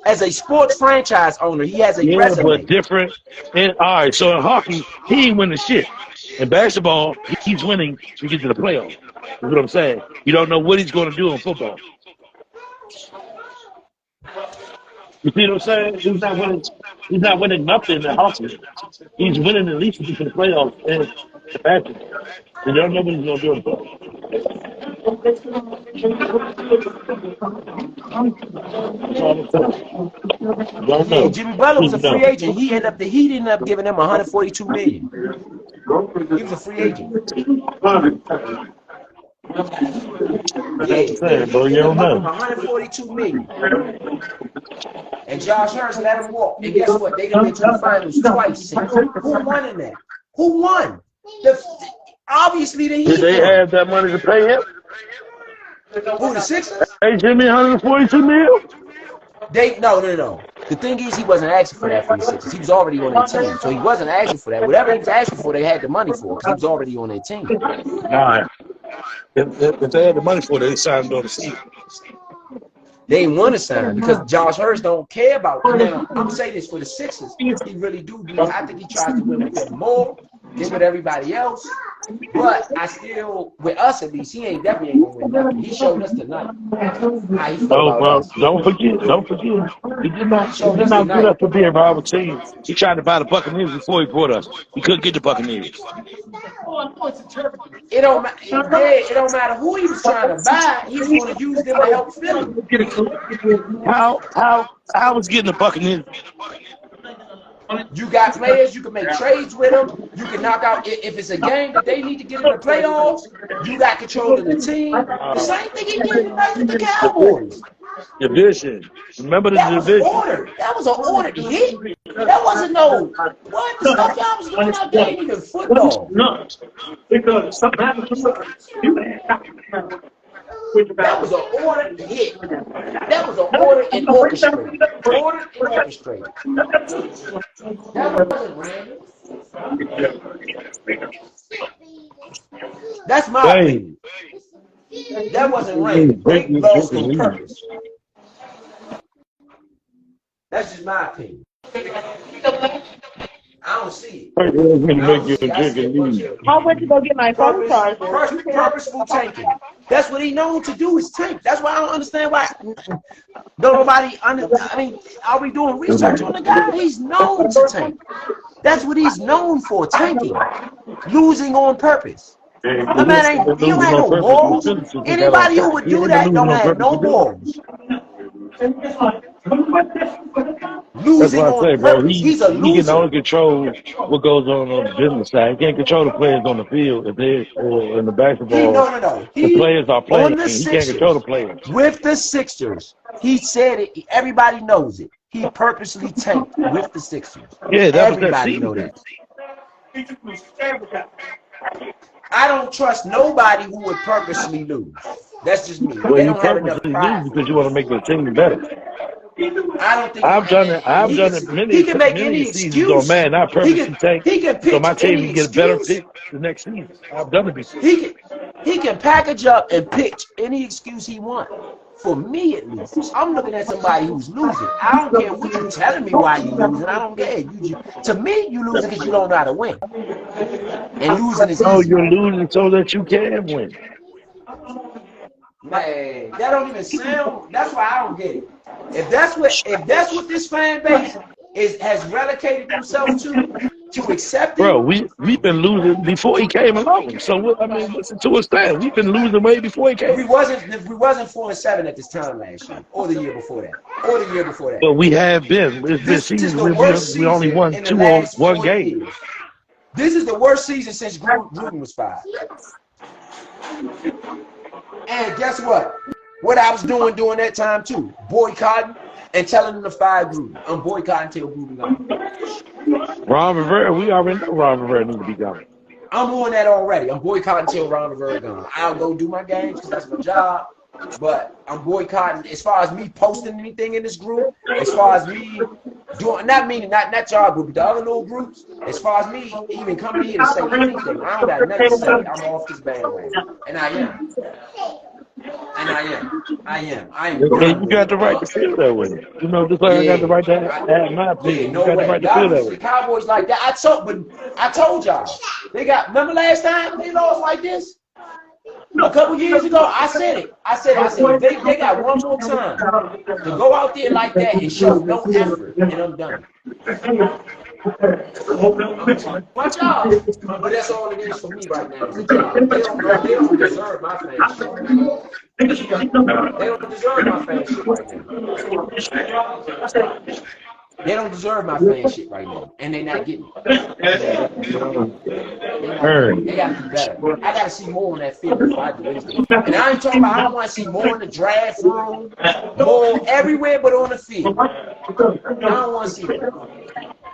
as a sports franchise owner. He has a resume. But different. All right, so in hockey, he ain't winning shit. In basketball, he keeps winning to get to the playoffs. That's what I'm saying. You don't know what he's going to do in football. You see what I'm saying? He's not winning nothing in hockey. He's winning at least to get to the playoffs in the basketball. You don't know what he's going to do in football. Yeah, Jimmy Butler was a free agent. He ended up giving them $142 million. He was a free agent. Yeah, bro, you don't know. $142 million. and Josh Hurst let him walk. And guess what? They done been to the finals twice since. Who won in that? Who won? Obviously the Heat. Did they have that money to pay him? Who, the Sixers? Hey, Jimmy, 142 mil? No. The thing is, he wasn't asking for that for the Sixers. He was already on their team, so he wasn't asking for that. Whatever he was asking for, they had the money for because he was already on their team. Nah. If they had the money for it, they signed him on the season. They didn't want to sign because Josh Hurst don't care about it. Now, I'm saying this for the Sixers. He really do. I think he tries to win with them more than with everybody else. But with us at least, he definitely ain't gonna win nothing. He showed us tonight how he feel about us. Don't forget. He did not get up for being for our team. He tried to buy the Buccaneers before he brought us. He couldn't get the Buccaneers. It don't matter who he was trying to buy. He was going to use them to help Philly. How was getting the Buccaneers? You got players, you can make trades with them. You can knock out, if it's a game that they need to get in the playoffs, you got control of the team. The same thing he did tonight with the Cowboys. Division. Remember the division. That was an ordered hit. That wasn't no, what the stuff y'all was doing out there in football. No, because something happened to That was an ordered hit. That was an ordered and orchestrated. Ordered and orchestrated. That wasn't random. That's my opinion. That wasn't random. They lost on purpose. That's just my opinion. I don't see it. I went to go get my phone charger. Purposeful tanking. That's what he known to do is tank. That's why I don't understand why nobody. I mean, are we doing research on the guy? He's known to tank. That's what he's known for, tanking, losing on purpose. The man he don't have no morals. Anybody who would do that don't have no morals. That's what I say, bro. He's a loser. He can only control what goes on the business side. He can't control the players on the field if they're in the basketball. No. The players are playing. He can't control the players. With the Sixers, he said it. Everybody knows it. He purposely tanked with the Sixers. Yeah, everybody knows that. I don't trust nobody who would purposely lose. That's just me. Well, they you don't have enough purposely pride. lose because you want to make the team better. I don't think I've done it many he can make any seasons excuse. on man. I purposely tank so my team can get a better excuse. pick the next season. I've done it before. He can package up and pitch any excuse he wants. For me, at least, I'm looking at somebody who's losing. I don't care what you're telling me why you're losing. I don't care. To me, you losing because you don't know how to win. And losing is easy. You're losing so that you can win. Man, that don't even sound. That's why I don't get it. If that's what this fan base has relegated themselves to accept it. Bro, we've been losing before he came along. So listen to us stand. We've been losing way before he came. If we wasn't 4-7 at this time last year, or the year before that, But we have been. It's been seasons we only won one game. Years. This is the worst season since Gruden was fired. And guess what? What I was doing during that time too, boycotting and telling them to fire Gruden. I'm boycotting till Gruden gone. Ron Rivera, we already know Ron Rivera needs to be gone. I'm on that already. I'm boycotting till Ron Rivera gone. I'll go do my games because that's my job. But I'm boycotting as far as me posting anything in this group, as far as me doing, not y'all group, but the other little groups, as far as me even coming here to say anything, I don't got nothing to say. I'm off this bandwagon. And I am. You got the right to feel that way. You know, just like I got the right to have my opinion. You got the right to feel that way. The Cowboys like that. I told y'all. Remember last time they lost like this? A couple years ago, I said it. I said they got one more time to go out there like that and show no effort, and I'm done. Watch out. But that's all it is for me right now. They don't deserve my fanship. They don't deserve my fanship right now. They don't deserve my fan shit right now, and they're not getting it. They're not getting it. They got to do better. I got to see more on that field before I do anything. And I ain't talking about. I don't want to see more in the draft room, more everywhere but on the field. I don't want to see that.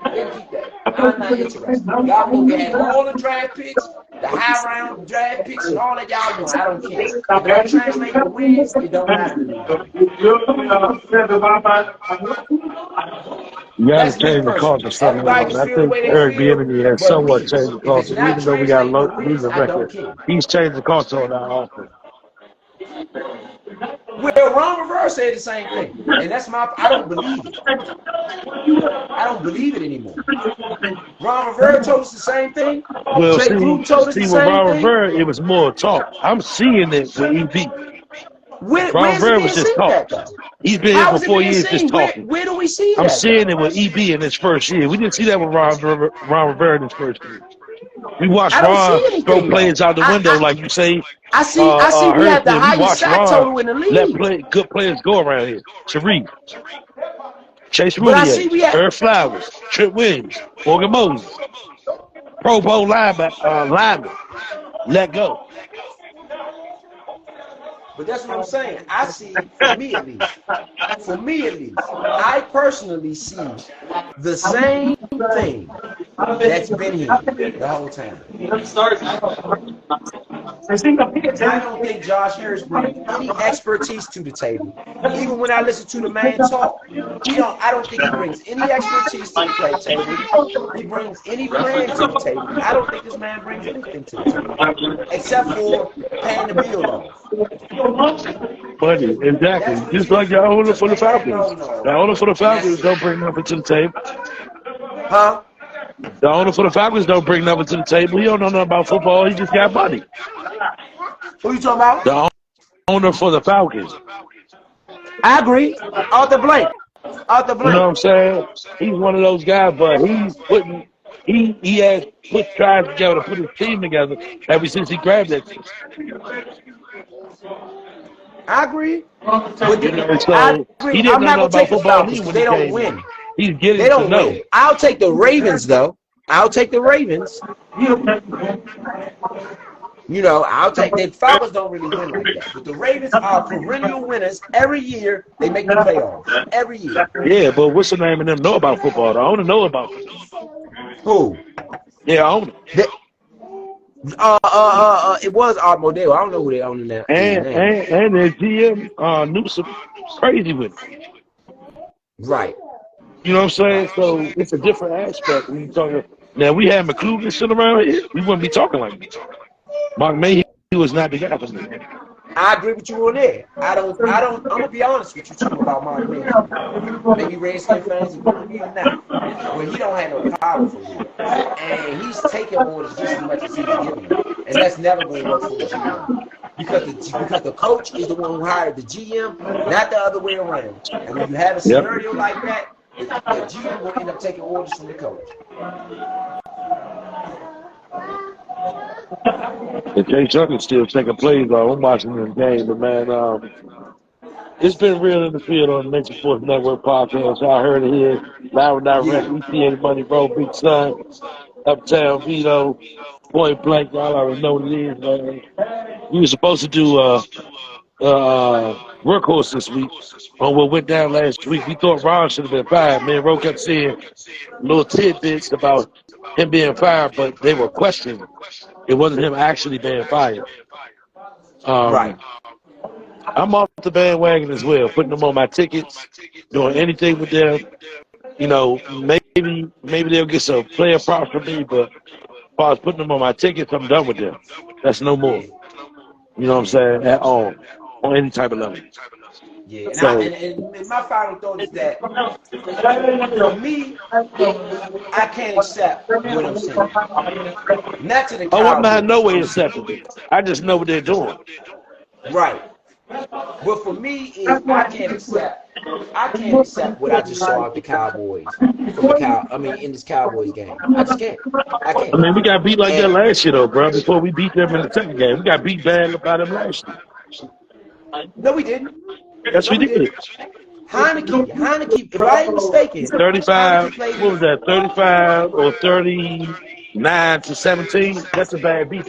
They keep that. I'm not interested. Y'all go get all the draft picks, the high round draft picks, and all that y'all want. I don't care. If it don't translate to wins, it don't matter to me. You got to That's me change the culture personally. something Everybody on. can I feel the think way they Eric feel, Bieniemy has but somewhat me, changed the if it's culture, not even though we got a translating to wins, losing I don't record. care. He's changed the culture on our offense. Well, Ron Rivera said the same thing, and that's my. I don't believe it. I don't believe it anymore. Ron Rivera told us the same thing. Well, Jay Gruden told us see, the with same Ron thing. Rivera, it was more talk. I'm seeing it with EB. Ron Where's it Rivera being was just seen talking. at though? He's been here How for is it 4 being years just seen? talking. Where do we see I'm that seeing though? it with EB in his first year. We didn't see that with Ron Rivera in his first year. We watched I don't Ron see throw anything though. players out the window, like you say. I see we Hurst have the did. We highest watched sack Ron total in the let league. good players go around here. Sharif, Chase But I see Roullier, we have. Herb Flowers, Trent Williams, Morgan Moses, Pro Bowl lineman. Let go. But that's what I'm saying. I see, for me at least, I personally see the same thing that's been here the whole time. I don't think Josh Harris brings any expertise to the table. Even when I listen to the man talk, I don't think he brings any expertise to the play table. He brings any plan to the table. I don't think this man brings anything to the table. Except for paying the bill off. Money, exactly. Just like the owner for the Falcons. The owner for the Falcons don't bring nothing to the table. Huh? The owner for the Falcons don't bring nothing to the table. He don't know nothing about football. He just got money. Who you talking about? The owner for the Falcons. I agree. Arthur Blank. Arthur You know what Blank. I'm saying? He's one of those guys, but he has tried together to put his team together ever since he grabbed that. I agree. You know, I so agree. he didn't I'm know not nothing gonna about take the football Falcons either because when they he don't came in. win. He's getting They to don't know. win. I'll take the Ravens though. I'll take the Ravens. You know, I'll take the Falcons don't really win like that. But the Ravens are perennial winners. Every year they make the playoffs. Every year. Yeah, but what's the name of them know about football? The owner know about football. Who? Yeah, owner. It was Art Modell. I don't know who they own now. And their GM Newsom crazy with it. Right. You know what I'm saying? So it's a different aspect when you talking. Now we had McClugan sitting around here, we wouldn't be talking like this. Mark May, he was not the guy for me. I agree with you on that. I'm gonna be honest with you too about Mark May. Maybe Redskin fans agree with me or not. But he don't have no power for real. And he's taking orders just as much as he's giving them. And that's never gonna work for the GM. Because the coach is the one who hired the GM, not the other way around. And when you have a scenario like that, the GM will end up taking orders from the coach. And Jay Chuck is still taking plays. I'm watching this game, but man, it's been real in the field on the Nation Sports Network podcast. I heard it here, Loud Direct, ETA Money Road, Big Sun, Uptown Vito, Point Blank. Y'all already know what it is, man. We were supposed to do workhorse this week on what went down last week. We thought Ron should have been fired. Man, Ro kept saying little tidbits about him being fired, but they were questioning. It wasn't him actually being fired. Right. I'm off the bandwagon as well, putting them on my tickets, doing anything with them. You know, maybe they'll get some player props from me, but as far as putting them on my tickets, I'm done with them. That's no more. You know what I'm saying? At all. On any type of level. Yeah, and my final thought is that for me, I can't accept what I'm seeing. Not to the Cowboys. I'm not no way accepting it. I just know what they're doing. Right. But for me, is I can't accept what I just saw out the Cowboys in this Cowboys game. I just can't. I can't. I mean, we got beat like that last year, though, bro. Before we beat them in the second game, we got beat bad by them last year. No, we didn't. Yes, we did. Heineke, if I ain't mistaken, 35. Heineke played. What was that? 35 or 39-17. That's a bad beat.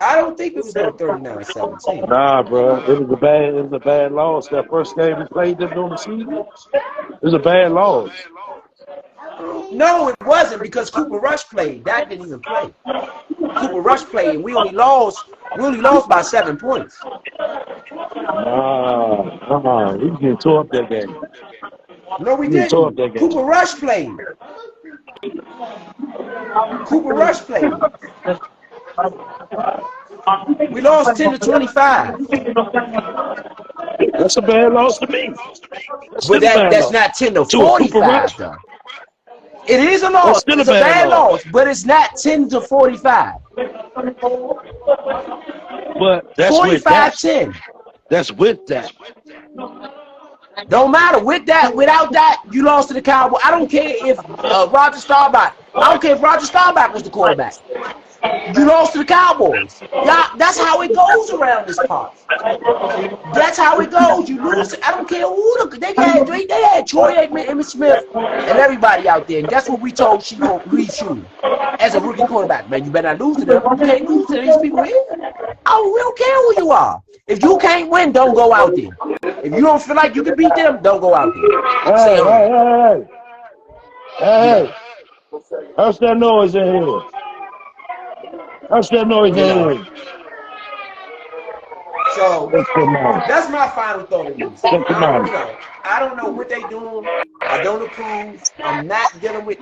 I don't think it was no 39-17. Nah, bro. It was a bad loss. That first game we played them during the season. It was a bad loss. No, it wasn't because Cooper Rush played. That didn't even play. Cooper Rush played, and we only lost by 7 points. We getting tore up that game. No, we Tore up didn't. that game. Cooper Rush played. We lost 10-25. That's a bad loss to me. But that's not 10-45, though. It is a loss. It's a bad loss, but it's not 10-45. But that's 45-10. That's with that. Don't matter. With that, without that, you lost to the Cowboys. I don't care if Roger Staubach was the quarterback. You lost to the Cowboys. Yeah, that's how it goes around this part. That's how it goes. You lose. I don't care who they had Troy Aikman, Emmitt Smith, and everybody out there. And that's what we told she gonna reshoot as a rookie quarterback. Man, you better not lose to them. You can't lose to these people here. We don't care who you are. If you can't win, don't go out there. If you don't feel like you can beat them, don't go out there. Hey. How's that noise in here? So that's my final thought of this. I don't know what they doing. I don't approve. I'm not dealing with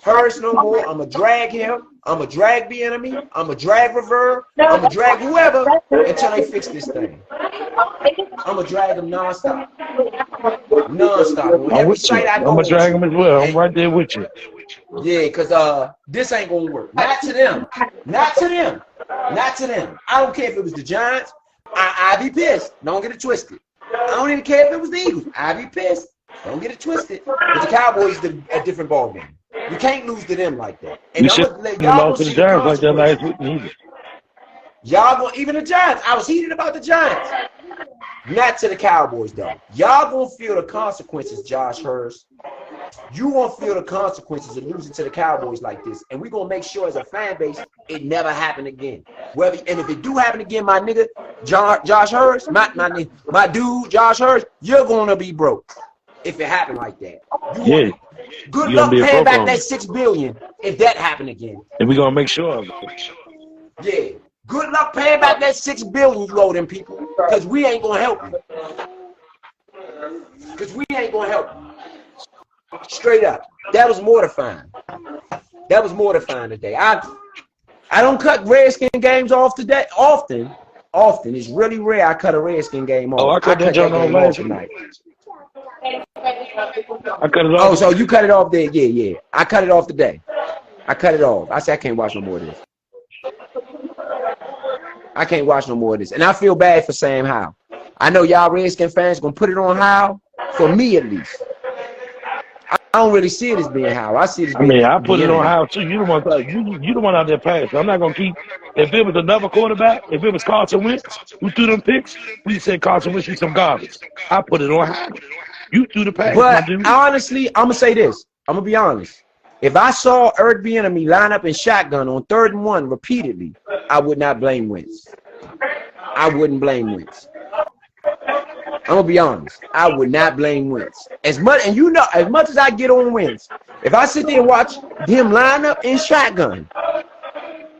Harris no more. I'm gonna drag him. I'm gonna drag the enemy. I'm gonna drag Rivera. I'm gonna drag whoever until they fix this thing. I'm gonna drag them nonstop. I'm with you. I'm gonna drag them as well. I'm right there with you. Yeah, because this ain't gonna work. Not to them. Not to them. Not to them. I don't care if it was the Giants. I'd be pissed. Don't get it twisted. I don't even care if it was the Eagles. I'd be pissed. Don't get it twisted. But the Cowboys is a different ballgame. You can't lose to them like that. And y'all lost to the Giants like that last week either. Even the Giants. I was heated about the Giants. Not to the Cowboys, though. Y'all gonna feel the consequences, Josh Hurst. You gonna feel the consequences of losing to the Cowboys like this, and we're gonna make sure as a fan base it never happen again. And if it do happen again, my nigga, Josh Hurst, my dude, Josh Hurst, you're gonna be broke if it happened like that. Good luck paying back that $6 billion if that happened again. And we're gonna make sure of it. Yeah. Good luck paying back that $6 billion you owe them people, because we ain't gonna help you. Straight up. That was mortifying. Today. I don't cut Redskin games off today. Often. It's really rare I cut a Redskin game off. I cut that game off tonight. I cut it off. Oh, so you cut it off there? Yeah. I cut it off today. I cut it off. I said I can't watch no more of this. And I feel bad for Sam Howell. I know y'all Redskin fans gonna put it on Howell. For me, at least. I don't really see it as being Howell. I see it as being. I put it on Howell too. You the one out there passing. I'm not gonna keep. If it was another quarterback, if it was Carson Wentz who threw them picks, we said Carson Wentz is some garbage. I put it on Howell. You threw the pass. But honestly, I'm gonna say this. I'm gonna be honest. If I saw Eric Bieniemy line up in shotgun on 3rd and 1 repeatedly, I would not blame Wentz. I wouldn't blame Wentz. I'm gonna be honest. I would not blame Wentz. As much as I get on Wentz, if I sit there and watch him line up in shotgun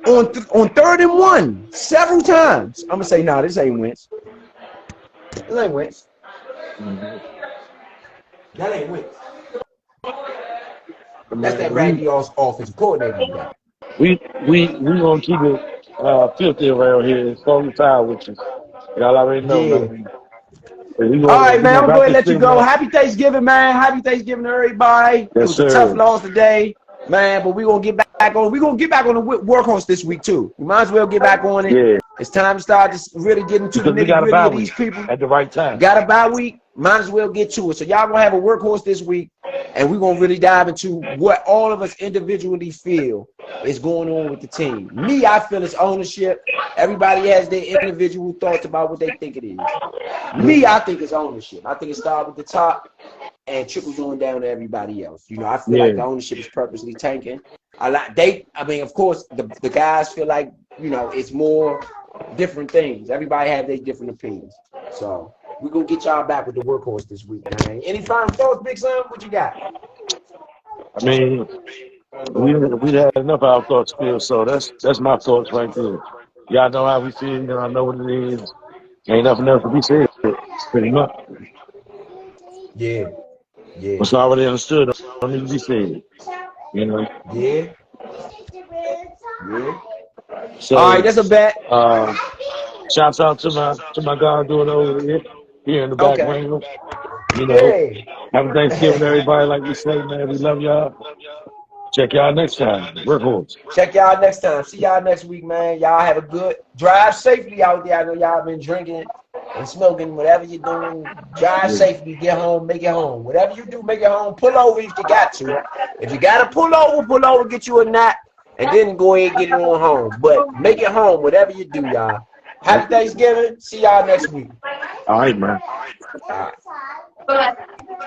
on 3rd and 1 several times, I'm gonna say, nah, this ain't Wentz. This ain't Wentz. That ain't Wentz. That's that Randy offensive coordinator. We gonna keep it filthy around here. So tired with you. Y'all already know. Yeah. All right, man. I'm going to let you go. Happy Thanksgiving, man. Happy Thanksgiving to everybody. It was a tough loss today, man. But we're gonna get back on. We're gonna get back on the workhorse this week too. We might as well get back on it. Yeah. It's time to start just really getting to the nitty-gritty of these people at the right time. Got a bye week. might as well get to it. So y'all gonna have a workhorse this week, and we're gonna really dive into what all of us individually feel is going on with the team. Me, I feel it's ownership. Everybody has their individual thoughts about what they think it is. Me, I think it's ownership. I think it starts with the top and trickles on down to everybody else. You know, I feel like the ownership is purposely tanking. I mean, of course, the guys feel like, you know, it's more different things. Everybody have their different opinions. So we're gonna get y'all back with the workhorse this week, man. Any final thoughts, Big Son? What you got? I mean, we had enough of our thoughts feel, so that's my thoughts right there. Y'all know how we feel, y'all know what it is. Ain't nothing else to be said, pretty much. Yeah. What's already understood don't need to be said. You know? Yeah. So All right, that's a bet. shouts out to my God doing over here in the Okay. background. You know, Yeah. happy Thanksgiving, everybody. Like we say, man, we love y'all. Check y'all next time. Workhorse. Check y'all next time. See y'all next week, man. Y'all have a good drive safely out there. I know y'all been drinking and smoking, whatever you're doing. Drive safely, get home, make it home. Whatever you do, make it home. Pull over if you got to. If you got to pull over, get you a nap, and then go ahead and get it on home. But make it home, whatever you do, y'all. Happy Thanksgiving. See y'all next week. All right, man. All right.